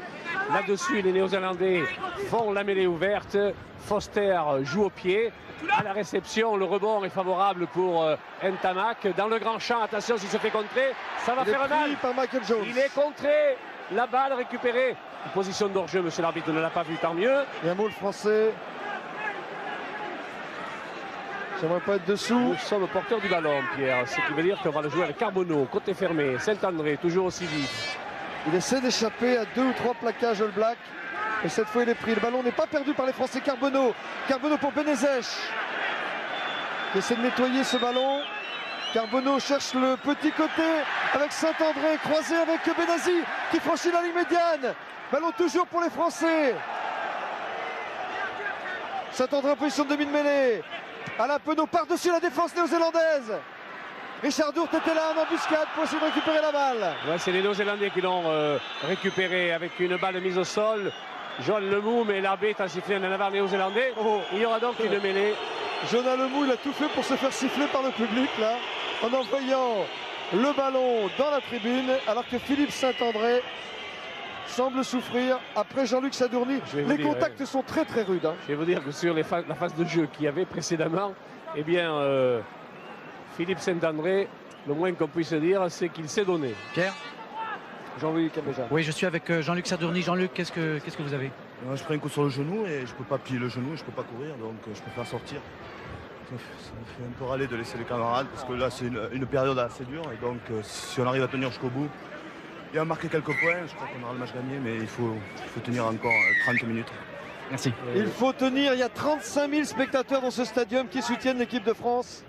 S2: Là-dessus, les Néo-Zélandais font la mêlée ouverte. Foster joue au pied. À la réception, le rebond est favorable pour Ntamak. Dans le grand champ, attention, s'il se fait contrer, ça va faire mal.
S1: Par Michael Jones.
S2: Il est contré. La balle récupérée. Une position d'hors-jeu, monsieur l'arbitre ne l'a pas vu, tant mieux.
S1: Et un mot le français. J'aimerais pas être dessous.
S2: Nous sommes porteurs du ballon, Pierre. Ce qui veut dire qu'on va le jouer avec Carbonneau, côté fermé. Saint-André, toujours aussi vite.
S1: Il essaie d'échapper à 2 ou 3 plaquages All Black. Et cette fois, il est pris. Le ballon n'est pas perdu par les Français. Carbonneau pour Benezech, qui essaie de nettoyer ce ballon. Carbonneau cherche le petit côté avec Saint-André, croisé avec Benazi qui franchit la ligne médiane. Ballon toujours pour les Français. Saint-André en position de demi de mêlée. Alain Penaud par-dessus la défense néo-zélandaise. Richard Dourt était là en embuscade pour essayer de récupérer la balle.
S2: Ouais, c'est les Néo-Zélandais qui l'ont récupéré avec une balle mise au sol. Joël Lemou, mais l'arbitre a sifflé en avant néo-zélandais. Il y aura donc une mêlée.
S1: Jonah Lemou, il a tout fait pour se faire siffler par le public là, en envoyant le ballon dans la tribune, alors que Philippe Saint-André semble souffrir après Jean-Luc Sadourny. Les contacts sont très très rudes. Hein.
S2: Je vais vous dire que sur la phase de jeu qu'il y avait précédemment, eh bien, Philippe Saint-André, le moins qu'on puisse dire, c'est qu'il s'est donné.
S3: Pierre?
S1: Jean-Louis Cabéja.
S3: Oui, je suis avec Jean-Luc Sadourny. Jean-Luc, qu'est-ce que vous avez?
S7: Je prends un coup sur le genou et je ne peux pas plier le genou, je ne peux pas courir, donc je préfère sortir. Ça me fait un peu râler de laisser les camarades parce que là c'est une période assez dure et donc si on arrive à tenir jusqu'au bout et à marquer quelques points, je crois qu'on aura le match gagné, mais il faut tenir encore 30 minutes.
S3: Merci.
S1: Il faut tenir, il y a 35 000 spectateurs dans ce stadium qui soutiennent l'équipe de France.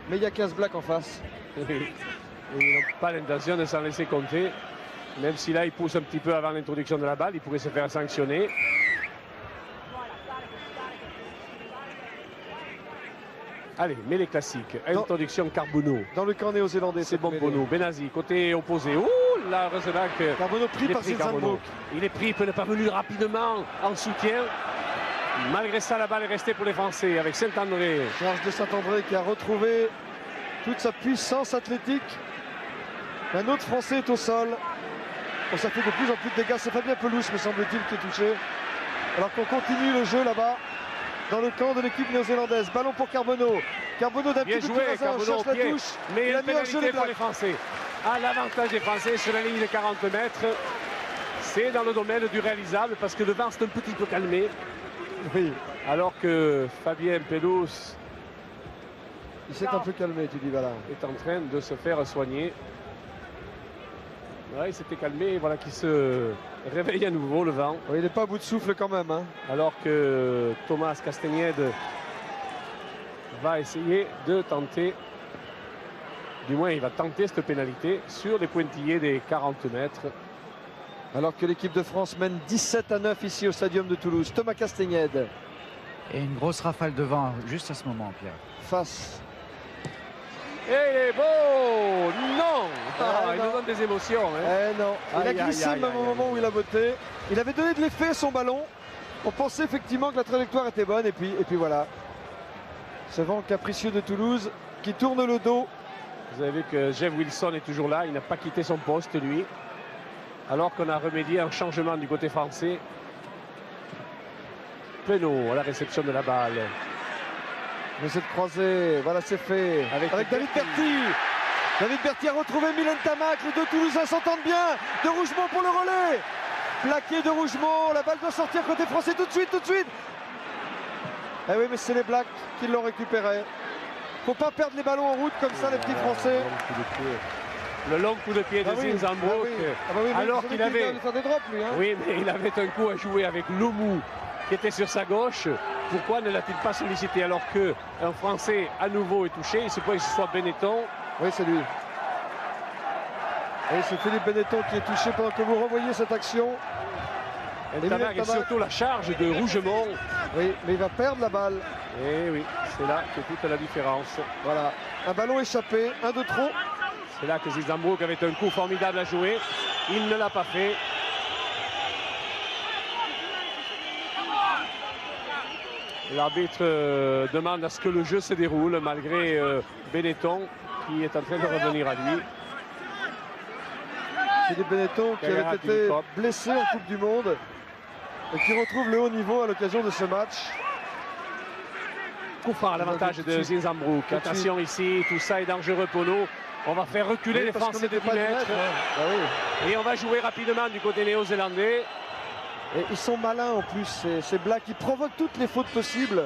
S1: Mais il y a 15 Blacks en face.
S2: Oui. Ils n'ont pas l'intention de s'en laisser compter. Même si là, il pousse un petit peu avant l'introduction de la balle, il pourrait se faire sanctionner. Allez, mais les classiques. Introduction Carbonneau.
S1: Dans le camp néo-zélandais.
S2: C'est bon pour nous. Benazi, côté opposé. Ouh Là, heureusement que
S1: Carbonneau pris par Zinzambrook.
S2: Il est pris, il n'est pas venu rapidement en soutien. Malgré ça, la balle est restée pour les Français avec Saint-André.
S1: Georges de Saint-André qui a retrouvé toute sa puissance athlétique. Un autre Français est au sol. Bon, ça fait de plus en plus de dégâts. C'est Fabien Pelouse, me semble-t-il, qui est touché. Alors qu'on continue le jeu là-bas, dans le camp de l'équipe néo-zélandaise. Ballon pour Carbonneau. Carbonneau d'un petit coup de hasard, cherche la touche.
S2: Mais
S1: il a
S2: une
S1: mis en jeu
S2: pénalité pour les Français. À l'avantage des Français sur la ligne de 40 mètres. C'est dans le domaine du réalisable parce que le vent s'est un petit peu calmé.
S1: Oui.
S2: Alors que Fabien Pelouse
S1: il s'est un peu calmé, tu dis, voilà.
S2: Est en train de se faire soigner. Ouais, il s'était calmé et voilà qu'il se réveille à nouveau, le vent.
S1: Oui, il n'est pas à bout de souffle quand même. Hein.
S2: Alors que Thomas Castagnède va essayer de tenter, du moins il va tenter cette pénalité sur les pointillés des 40 mètres.
S1: Alors que l'équipe de France mène 17-9 ici au Stadium de Toulouse. Thomas Castagnède.
S3: Et une grosse rafale de vent juste à ce moment, Pierre.
S1: Face.
S2: Et il est beau. Non, il
S1: non.
S2: nous donne des émotions. Hein.
S1: Non. Il a glissé même au moment où il a botté. Il avait donné de l'effet à son ballon. On pensait effectivement que la trajectoire était bonne. Et puis voilà. Ce vent capricieux de Toulouse qui tourne le dos.
S2: Vous avez vu que Jeff Wilson est toujours là. Il n'a pas quitté son poste, lui. Alors qu'on a remédié un changement du côté français. Penaud à la réception de la balle.
S1: Mais cette croisée, voilà, c'est fait. Avec David Berty. David Berty a retrouvé Mylène Tamac. Les deux Toulousains s'entendent bien. De Rougemont pour le relais. Plaqué de Rougemont. La balle doit sortir côté français tout de suite, tout de suite. Eh oui, mais c'est les Blacks qui l'ont récupéré. Faut pas perdre les ballons en route comme ça, les petits Français.
S2: Le long coup de pied de Zinzambrook. Alors qu'il avait.
S1: Des drops, lui, hein.
S2: Oui, mais il avait un coup à jouer avec Lomou qui était sur sa gauche. Pourquoi ne l'a-t-il pas sollicité alors qu'un Français à nouveau est touché? Il se peut que ce soit Benetton.
S1: Oui, c'est lui. Et c'est Philippe Benetton qui est touché pendant que vous revoyez cette action.
S2: Et surtout la charge de Rougemont.
S1: Oui, mais il va perdre la balle.
S2: Et oui, c'est là que toute la différence.
S1: Voilà, un ballon échappé, un de trop.
S2: C'est là que Zinzambrook avait un coup formidable à jouer. Il ne l'a pas fait. L'arbitre demande à ce que le jeu se déroule malgré Benetton qui est en train de revenir à lui.
S1: Philippe Benetton qui avait été blessé en Coupe du Monde et qui retrouve le haut niveau à l'occasion de ce match.
S2: Coup franc à l'avantage de Zinzambrook. Attention ici, tout ça est dangereux pour nous. On va faire reculer les Français de 10 mètres. Et on va jouer rapidement du côté néo-zélandais.
S1: Et ils sont malins en plus, ces Blacks qui provoquent toutes les fautes possibles.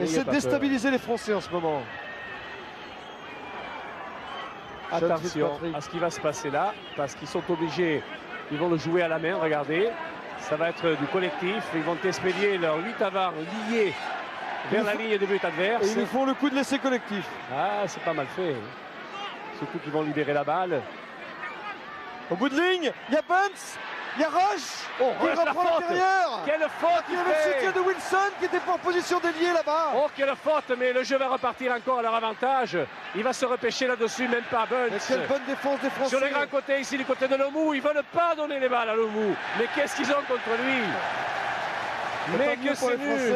S1: Et c'est déstabiliser les Français en ce moment.
S2: Attention à ce qui va se passer là, parce qu'ils sont obligés, ils vont le jouer à la main, regardez. Ça va être du collectif, ils vont expédier leurs 8 avant liés vers la ligne de but adverse.
S1: Et ils nous font le coup de l'essai collectif.
S2: Ah, c'est pas mal fait. Surtout qu'ils vont libérer la balle.
S1: Au bout de ligne, il y a Bunce, il y a Roche qui reprend l'intérieur.
S2: Quelle faute!
S1: Il y a le soutien de Wilson qui était pas en position d'ailier là-bas.
S2: Oh, quelle faute, mais le jeu va repartir encore à leur avantage. Il va se repêcher là-dessus, même pas Bunce.
S1: Mais quelle bonne défense des Français.
S2: Sur les grands côtés, ici, du côté de Lomou, ils ne veulent pas donner les balles à Lomou. Mais qu'est-ce qu'ils ont contre lui? Mais que c'est nul!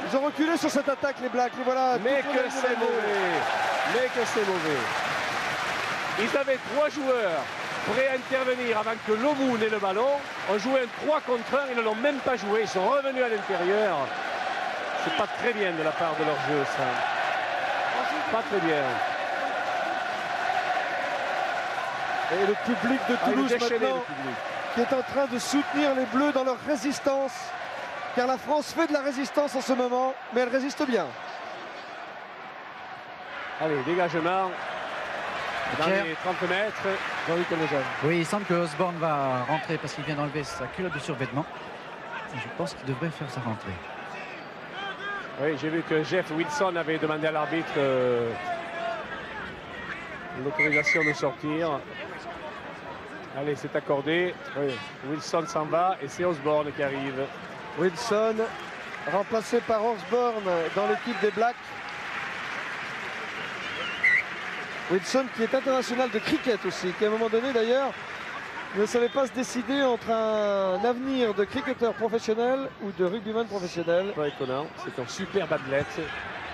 S1: Ils ont reculé sur cette attaque, les Blacks. Et voilà,
S2: mais que c'est mauvais. Mais que c'est mauvais. Ils avaient 3 joueurs prêts à intervenir avant que Lomou n'ait le ballon. On jouait un 3 contre 1, ils ne l'ont même pas joué. Ils sont revenus à l'intérieur. C'est pas très bien de la part de leur jeu, ça. Pas très bien.
S1: Et le public de Toulouse maintenant, qui est en train de soutenir les Bleus dans leur résistance. Car la France fait de la résistance en ce moment, mais elle résiste bien.
S2: Allez, dégagement. Dans les 30 mètres.
S3: Oui, il semble que Osborne va rentrer parce qu'il vient d'enlever sa culotte de survêtement. Et je pense qu'il devrait faire sa rentrée.
S2: Oui, j'ai vu que Jeff Wilson avait demandé à l'arbitre l'autorisation de sortir. Allez, c'est accordé. Oui. Wilson s'en va et c'est Osborne qui arrive.
S1: Wilson, remplacé par Osborne dans l'équipe des Blacks. Wilson qui est international de cricket aussi, qui à un moment donné d'ailleurs ne savait pas se décider entre un avenir de cricketeur professionnel ou de rugbyman professionnel.
S2: Pas étonnant, c'est un superbe athlète.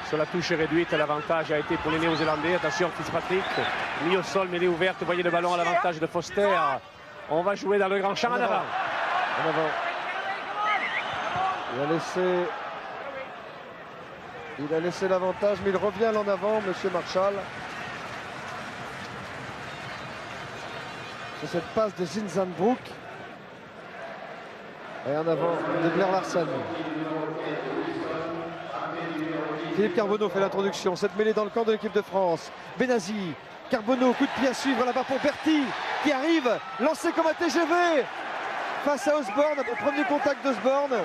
S2: Sur la touche réduite, l'avantage a été pour les Néo-Zélandais. Attention, Fitzpatrick, mis au sol, mêlée ouverte. Vous voyez le ballon à l'avantage de Foster. On va jouer dans le grand champ en avant.
S1: En avant. Il a laissé l'avantage, mais il revient en avant, Monsieur Marshall. Sur cette passe de Zinzanbroek. Et en avant de Blair Larsen. Philippe Carbonneau fait l'introduction. Cette mêlée dans le camp de l'équipe de France. Benazi, Carbonneau, coup de pied à suivre là-bas pour Berti qui arrive, lancé comme un TGV face à Osborne. Après le premier contact d'Osborne.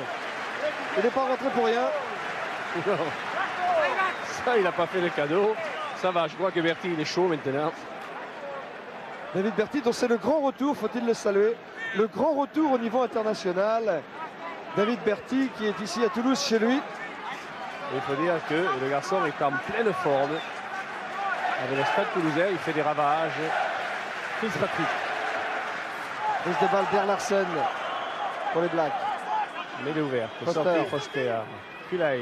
S1: Il n'est pas rentré pour rien.
S2: Non. Ça, il n'a pas fait le cadeau. Ça va, je crois que Berti, il est chaud maintenant.
S1: David Berti, dont c'est le grand retour, faut-il le saluer. Le grand retour au niveau international. David Berti qui est ici à Toulouse chez lui.
S2: Il faut dire que le garçon est en pleine forme. Avec le Stade Toulousain, il fait des ravages. Fitzpatrick.
S1: Prise de balle Blair Larsen pour les Blacks.
S2: Mêlée ouverte.
S1: Foster.
S2: Sortie Foster. Culain.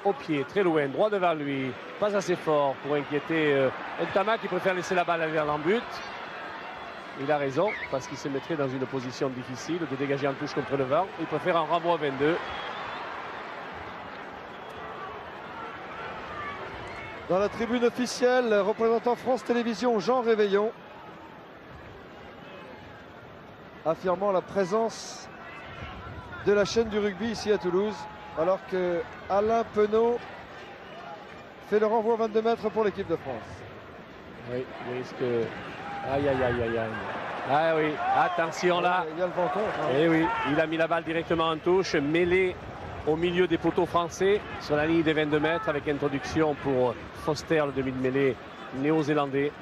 S2: Au pied, très loin, droit devant lui. Pas assez fort pour inquiéter Ntama qui préfère laisser la balle aller en but. Il a raison parce qu'il se mettrait dans une position difficile de dégager en touche contre le vent. Il préfère un renvoi à 22.
S1: Dans la tribune officielle, représentant France Télévisions, Jean Réveillon, affirmant la présence de la chaîne du rugby ici à Toulouse, alors que Alain Penaud fait le renvoi à 22 mètres pour l'équipe de France.
S2: Oui, il risque. Aïe, aïe, aïe, aïe, aïe. Ah oui, attention là.
S1: Il y a le vent contre. Hein.
S2: Et oui, il a mis la balle directement en touche, mêlée au milieu des poteaux français, sur la ligne des 22 mètres, avec introduction pour Foster, le demi de mêlée néo-zélandais.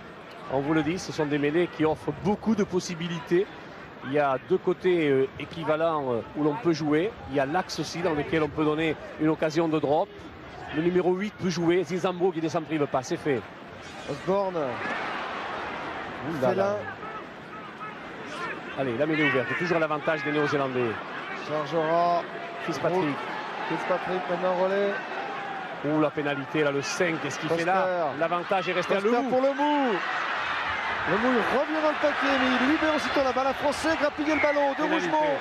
S2: On vous le dit, ce sont des mêlées qui offrent beaucoup de possibilités. Il y a deux côtés équivalents où l'on peut jouer. Il y a l'axe aussi dans lequel on peut donner une occasion de drop. Le numéro 8 peut jouer. Zinzambo qui ne s'en prive pas, c'est fait.
S1: Osborne. Félin.
S2: Allez, la mêlée ouverte. Toujours l'avantage des Néo-Zélandais.
S1: Chargera.
S2: Fitzpatrick.
S1: Fitzpatrick maintenant relais.
S2: Ouh, la pénalité, là, le 5, qu'est-ce qu'il fait là? L'avantage est resté à Lemou.
S1: Pour Lemou. Lemou, il revient dans le paquet, mais il libère aussitôt la balle. Un Français grappiller le ballon de Rougemont.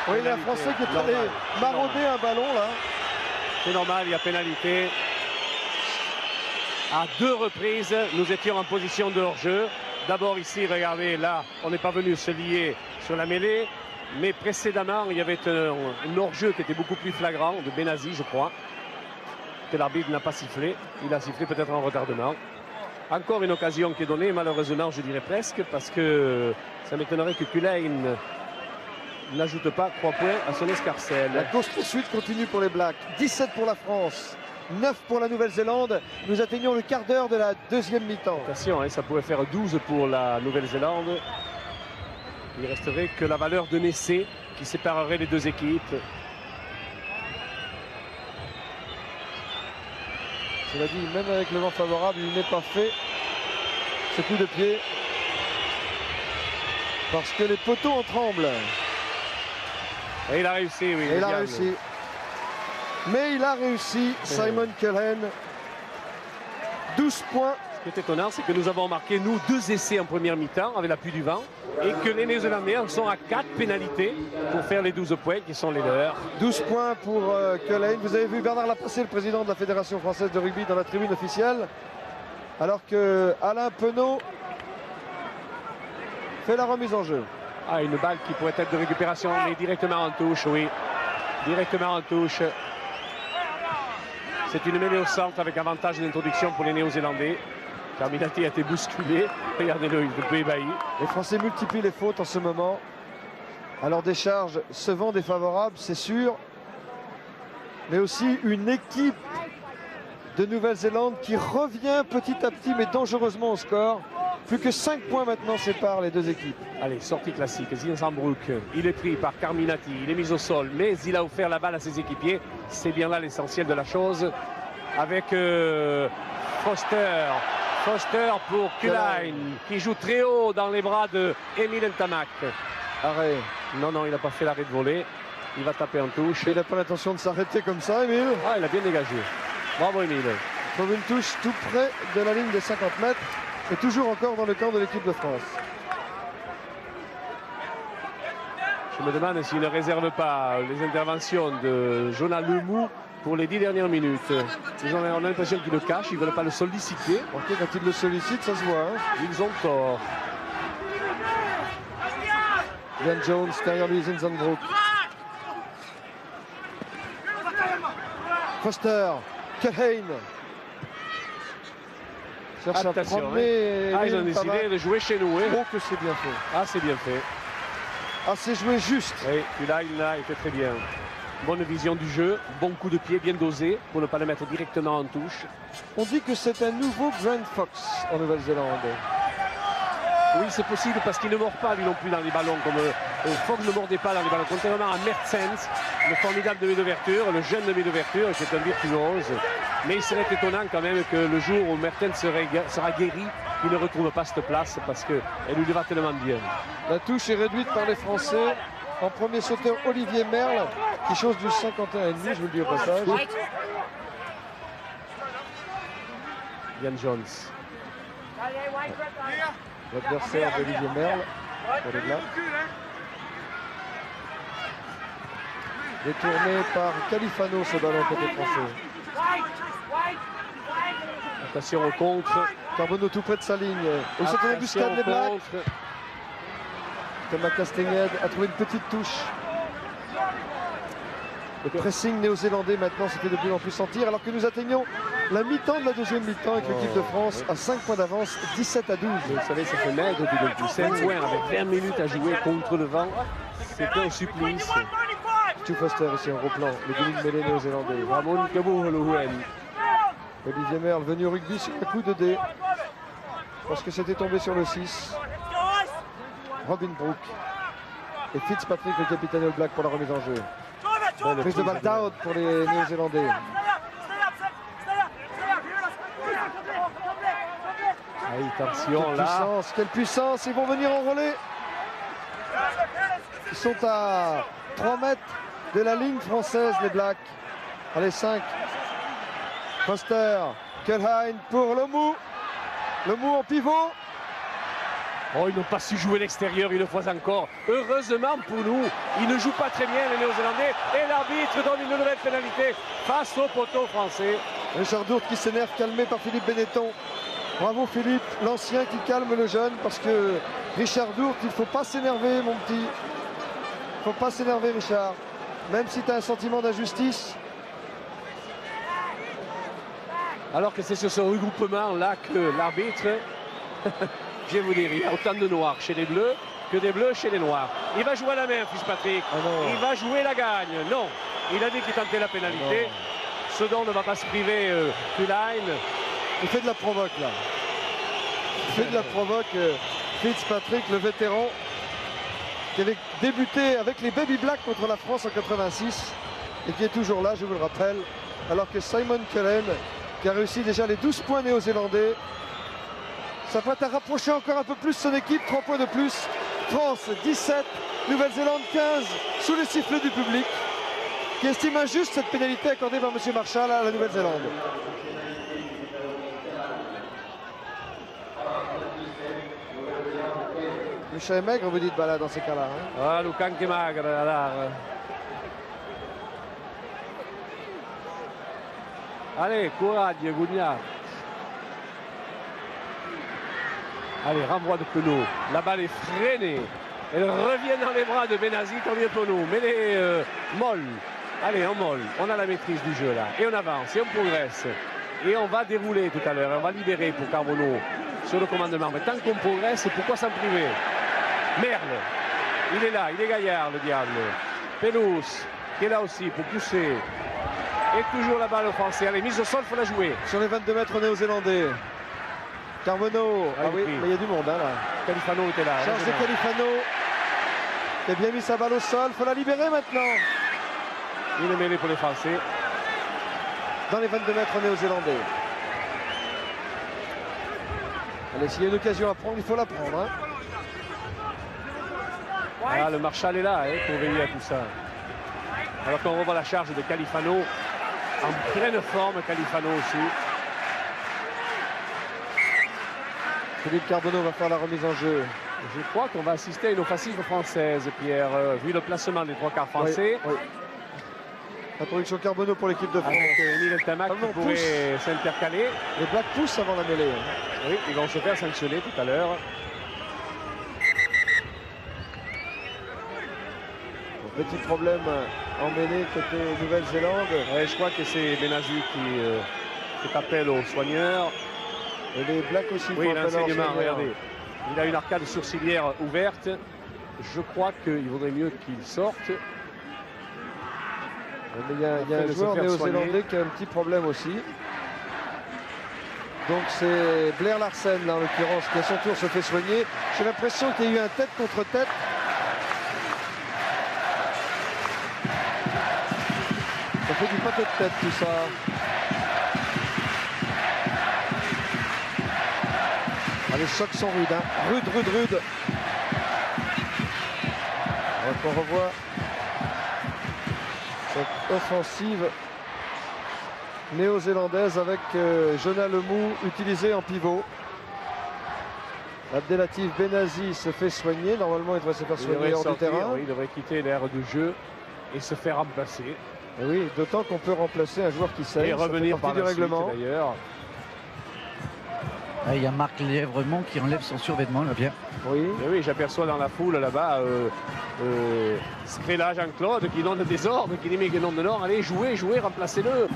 S1: Oui, il y a un Français qui est allé marauder un ballon, là.
S2: C'est normal, il y a pénalité. À deux reprises, nous étions en position de hors-jeu. D'abord ici, regardez, là, on n'est pas venu se lier sur la mêlée. Mais précédemment, il y avait un hors-jeu qui était beaucoup plus flagrant, de Benazi, je crois, que l'arbitre n'a pas sifflé. Il a sifflé peut-être en retardement. Encore une occasion qui est donnée, malheureusement, je dirais presque, parce que ça m'étonnerait que Culain n'ajoute pas 3 points à son escarcelle.
S1: La course poursuite continue pour les Blacks. 17 pour la France, 9 pour la Nouvelle-Zélande. Nous atteignons le quart d'heure de la deuxième mi-temps.
S2: Attention, hein, ça pouvait faire 12 pour la Nouvelle-Zélande. Il ne resterait que la valeur de Nessé qui séparerait les deux équipes.
S1: Cela dit, même avec le vent favorable, il n'est pas fait ce coup de pied. Parce que les poteaux en tremblent.
S2: Et il a réussi, oui.
S1: Et il a réussi. Mais il a réussi, Simon Cullen. 12 points.
S2: Ce qui est étonnant, c'est que nous avons marqué, nous, 2 essais en première mi-temps avec l'appui du vent. Et que les Néo-Zélandais en sont à 4 pénalités pour faire les 12 points qui sont les leurs.
S1: 12 points pour Cullen. Vous avez vu Bernard Lapassé, le président de la Fédération française de rugby, dans la tribune officielle. Alors que Alain Penaud fait la remise en jeu.
S2: Ah, une balle qui pourrait être de récupération, mais directement en touche, oui. Directement en touche. C'est une mêlée au centre avec avantage d'introduction pour les Néo-Zélandais. Carminati a été bousculé. Regardez-le, il est un peu ébahi.
S1: Les Français multiplient les fautes en ce moment. Alors des charges, ce vent défavorable, c'est sûr. Mais aussi une équipe de Nouvelle-Zélande qui revient petit à petit, mais dangereusement au score. Plus que 5 points maintenant séparent les deux équipes.
S2: Allez, sortie classique. Zinzanbroek, il est pris par Carminati, il est mis au sol, mais il a offert la balle à ses équipiers. C'est bien là l'essentiel de la chose. Avec Foster, Foster pour Kuhlein, qui joue très haut dans les bras de Emile Ntamak.
S1: Arrêt.
S2: Non, non, il n'a pas fait l'arrêt de volée. Il va taper en touche.
S1: Il n'a pas l'intention de s'arrêter comme ça, Emile.
S2: Ah, il a bien dégagé. Bravo, Emile.
S1: Trouve une touche tout près de la ligne des 50 mètres. Et toujours encore dans le camp de l'équipe de France.
S2: Je me demande s'il ne réserve pas les interventions de Jonas Lemou pour les 10 dernières minutes. On a l'impression qu'ils le cachent, ils ne veulent pas le solliciter.
S1: Ok, quand ils le sollicitent, ça se voit. Hein.
S2: Ils ont tort.
S1: Ian Jones, derrière lui, Zinzanbroek. Foster, Kuhlein. Cherche à
S2: Attention,
S1: promener.
S2: ils ont décidé de jouer chez nous.
S1: Oh, que c'est bien fait.
S2: Ah, c'est bien fait.
S1: Ah, c'est joué juste.
S2: Oui, Kuhlein, là, il fait très bien. Bonne vision du jeu, bon coup de pied, bien dosé, pour ne pas le mettre directement en touche.
S1: On dit que c'est un nouveau Grant Fox en Nouvelle-Zélande.
S2: Oui, c'est possible parce qu'il ne mord pas lui non plus dans les ballons comme Fogg ne mordait pas dans les ballons. Contrairement à Mertens, le formidable de d'ouverture, le jeune de d'ouverture, qui est un virtuose. Mais il serait étonnant quand même que le jour où Mertens sera guéri, il ne retrouve pas cette place parce qu'elle lui va tellement bien.
S1: La touche est réduite par les Français. En premier sauteur, Olivier Merle, qui chose du 51,5, je vous le dis au passage.
S2: Ian Jones.
S1: L'adversaire d'Olivier Merle pour les Blacks. Détourné par Califano, ce ballon côté français.
S2: Attention au contre.
S1: Carbonneau tout près de sa ligne. Au centre d'embuscade, les Blacks. Thomas Castagnède a trouvé une petite touche. Le pressing néo-zélandais maintenant c'était de plus en plus sentir alors que nous atteignons la mi-temps de la deuxième mi-temps avec l'équipe de France à 5 points d'avance, 17 à 12.
S2: Vous savez, ça fait maigre depuis 5 points avec 20 minutes à jouer contre le vent. C'était un supplice.
S1: Stu Foster ici en gros plan, le demi mêlé néo-zélandais.
S2: Ramon Kabouholouen.
S1: Olivier Merle venu au rugby sur un coup de dé. Parce que c'était tombé sur le 6. Robin Brook et Fitzpatrick, le capitaine All Black pour la remise en jeu. Prise de balle down pour les Néo-Zélandais.
S2: Attention là.
S1: Quelle puissance, ils vont venir enrôler. Ils sont à 3 mètres de la ligne française, les Blacks. Allez, 5. Foster, Kuhlein pour Lemou. Lemou en pivot.
S2: Oh, ils n'ont pas su jouer l'extérieur une fois encore. Heureusement pour nous, ils ne jouent pas très bien les Néo-Zélandais. Et l'arbitre donne une nouvelle pénalité face au poteau français.
S1: Richard Dourte qui s'énerve, calmé par Philippe Benetton. Bravo Philippe, l'ancien qui calme le jeune, parce que Richard Dourte, il ne faut pas s'énerver mon petit. Il ne faut pas s'énerver Richard. Même si tu as un sentiment d'injustice.
S2: Alors que c'est sur ce regroupement-là que l'arbitre... Je vais vous dire, il y a autant de noirs chez les bleus que des bleus chez les noirs. Il va jouer à la main, Fitzpatrick. Il va jouer la gagne. Non, il a dit qu'il tentait la pénalité. Non. Ce dont ne va pas se priver Kuhlein.
S1: Il fait de la provoque là. Il fait de la provoque Fitzpatrick, le vétéran, qui avait débuté avec les Baby Blacks contre la France en 86 et qui est toujours là, je vous le rappelle. Alors que Simon Cullen, qui a réussi déjà les 12 points néo-zélandais, ça va à rapprocher encore un peu plus son équipe, 3 points de plus. France 17, Nouvelle-Zélande 15, sous les sifflets du public, qui estime injuste cette pénalité accordée par M. Marshall à la Nouvelle-Zélande. Michel est maigre, vous dites, là, dans ces cas-là. Hein.
S2: Ah, Lucan qui est magre, là. Allez, courage, Gougnard. Allez, renvoi de Penaud. La balle est freinée. Elle revient dans les bras de Benazi, tant mieux pour nous. Mais les molles. Allez, en molle. On a la maîtrise du jeu là. Et on avance, et on progresse. Et on va dérouler tout à l'heure. On va libérer pour Carbonneau sur le commandement. Mais tant qu'on progresse, pourquoi s'en priver? Merle. Il est là, il est gaillard, le diable. Pelous, qui est là aussi pour pousser. Et toujours la balle au français. Allez, mise au sol, il faut la jouer.
S1: Sur les 22 mètres néo-zélandais. Carbonneau, ah oui, mais il y a du monde hein, là.
S2: Califano était là.
S1: Charge de Califano, qui a bien mis sa balle au sol, il faut la libérer maintenant.
S2: Il est mêlé pour les Français.
S1: Dans les 22 mètres néo-zélandais. Allez, s'il y a une occasion à prendre, il faut la prendre. Hein.
S2: Ah, le Marshall est là pour veiller à tout ça. Alors qu'on revoit la charge de Califano, en pleine forme, Califano aussi.
S1: Philippe Carbonneau va faire la remise en jeu.
S2: Je crois qu'on va assister à une offensive française, Pierre, vu le placement des trois quarts français.
S1: Oui, oui. Introduction Carbonneau pour l'équipe de France.
S2: Avec Emile Tamac qui pourrait s'intercaler.
S1: Les Blacks poussent avant la mêlée.
S2: Oui, ils vont se faire sanctionner tout à l'heure.
S1: Petit problème en mêlée côté Nouvelle-Zélande.
S2: Je crois que c'est Benazi qui fait appel aux soigneurs.
S1: Et les Blacks aussi.
S2: Oui, l'enseignement, regardez. Il a une arcade sourcilière ouverte. Je crois qu'il vaudrait mieux qu'il sorte.
S1: Mais il y a un joueur néo-zélandais qui a un petit problème aussi. Donc c'est Blair Larsen, là, en l'occurrence, qui à son tour se fait soigner. J'ai l'impression qu'il y a eu un tête contre tête. Ça fait du pâté de tête tout ça. Ah, les chocs sont rudes, hein. Rude. Alors qu'on revoit cette offensive néo-zélandaise avec Jonah Lemou utilisé en pivot. Abdelatif Benazi se fait soigner. Normalement, il devrait se faire soigner hors du terrain.
S2: Oui, il devrait quitter l'aire de jeu et se faire remplacer.
S1: Et oui, d'autant qu'on peut remplacer un joueur qui saigne.
S2: Et revenir par
S1: du règlement
S2: d'ailleurs.
S3: Il y a Marc Lèvremont qui enlève son survêtement, là, bien.
S1: Oui.
S2: Et oui, j'aperçois dans la foule là-bas Scrella Jean-Claude qui donne des ordres, qui dit mais non, non, allez, jouez, remplacez-le.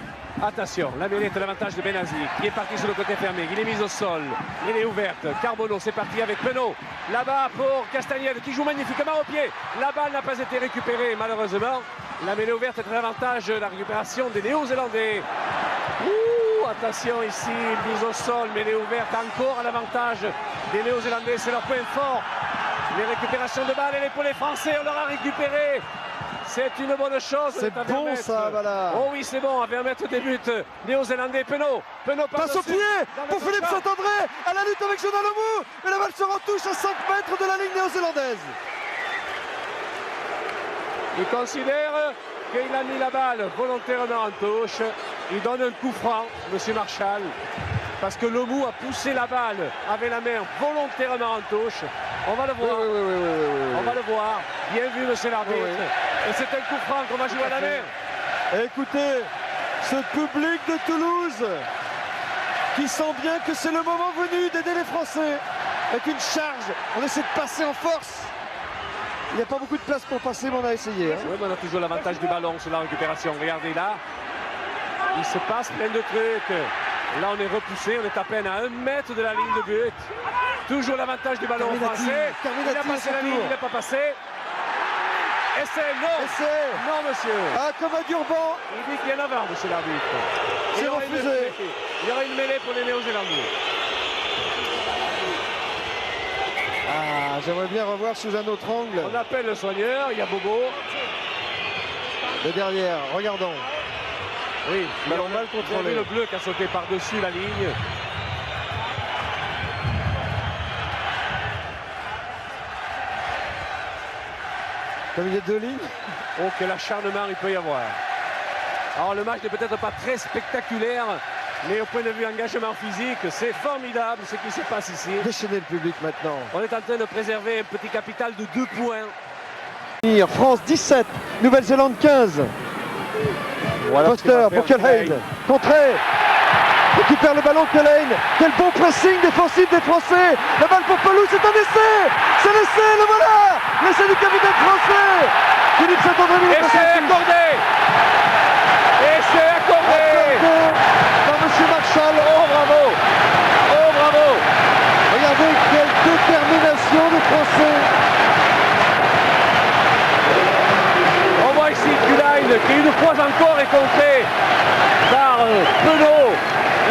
S2: Attention, la mêlée est à l'avantage de Benazi qui est parti sur le côté fermé, il est mis au sol, il est ouverte. Carbonneau, c'est parti avec Penaud. Là-bas pour Castagnel qui joue magnifiquement au pied. La balle n'a pas été récupérée, malheureusement. La mêlée ouverte est à l'avantage de la récupération des Néo-Zélandais. Attention ici, mise au sol, mêlée ouverte encore à l'avantage des Néo-Zélandais, c'est leur point fort. Les récupérations de balles, elle est pour les Français, on l'aura récupéré. C'est une bonne chose.
S1: C'est bon ça, voilà.
S2: Oh oui, c'est bon, à 20 mètres des buts néo-zélandais. Penaud
S1: passe au pied pour Philippe Saint-André, à la lutte avec Jonah Lemou. Mais la balle se retouche à 5 mètres de la ligne néo-zélandaise.
S2: Il considère qu'il a mis la balle volontairement en touche. Il donne un coup franc, M. Marshall, parce que Lemou a poussé la balle avec la main volontairement en touche. On va le voir.
S1: Oui.
S2: On va le voir. Bien vu, monsieur l'arbitre.
S1: Oui.
S2: Et c'est un coup franc qu'on va jouer à la main.
S1: Et écoutez, ce public de Toulouse qui sent bien que c'est le moment venu d'aider les Français. Avec une charge, on essaie de passer en force. Il n'y a pas beaucoup de place pour passer, mais on a essayé. Hein.
S2: Oui, mais on a toujours l'avantage du ballon sur la récupération. Regardez là. Il se passe plein de trucs. Là, on est repoussé. On est à peine à 1 mètre de la ligne de but. Toujours l'avantage du ballon français. Il a passé la ligne, il n'a pas passé. Essai, non.
S1: Essai.
S2: Non, monsieur.
S1: Ah, comme à Durban.
S2: Il dit qu'il y en a 20, monsieur l'arbitre.
S1: C'est refusé.
S2: Il y aura une mêlée pour les Néo-Zélandais.
S1: Ah, j'aimerais bien revoir sous un autre angle.
S2: On appelle le soigneur, il y a Bobo.
S1: De derrière, regardons.
S2: Oui,
S1: ballon mal contrôlé.
S2: Le bleu qui a sauté par-dessus la ligne.
S1: Comme il y a 2 lignes.
S2: Oh, quel acharnement il peut y avoir. Alors le match n'est peut-être pas très spectaculaire, mais au point de vue engagement physique, c'est formidable ce qui se passe ici.
S1: Déchaîner le public maintenant.
S2: On est en train de préserver un petit capital de 2 points.
S1: France 17, Nouvelle-Zélande 15. Voilà Foster pour Culhane. Contré. Récupère le ballon Culhane. Quel bon pressing défensif des Français. La balle pour Pelou, c'est un essai. C'est l'essai, le voilà. L'essai du capitaine français. Philippe Saint-André.
S2: Essai accordé. Essai accordé.
S1: Par M. Marshall.
S2: Oh bravo. Oh bravo.
S1: Regardez quelle détermination des Français.
S2: On voit ici Culhane qui une fois encore est contré par Penaud.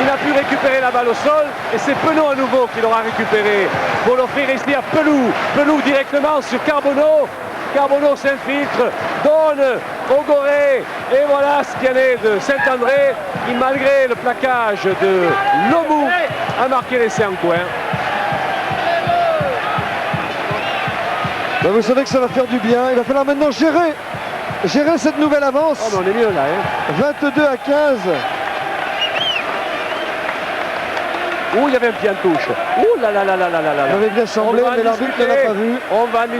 S2: Il a pu récupérer la balle au sol et c'est Penaud à nouveau qui l'aura récupéré pour l'offrir ici à Pelou. Pelou directement sur Carbonneau. Carbonneau s'infiltre, donne au Goré. Et voilà ce qu'il y en est de Saint-André qui, malgré le plaquage de Lemou, a marqué l'essai en coin.
S1: Ben, vous savez que ça va faire du bien. Il va falloir maintenant gérer cette nouvelle avance.
S2: Oh, mais on est mieux là. Hein.
S1: 22-15.
S2: Ouh, il y avait un pied en touche. Ouh là là là là là là là.
S1: Il avait bien semblé, mais l'arbitre ne l'a pas vu.
S2: On va en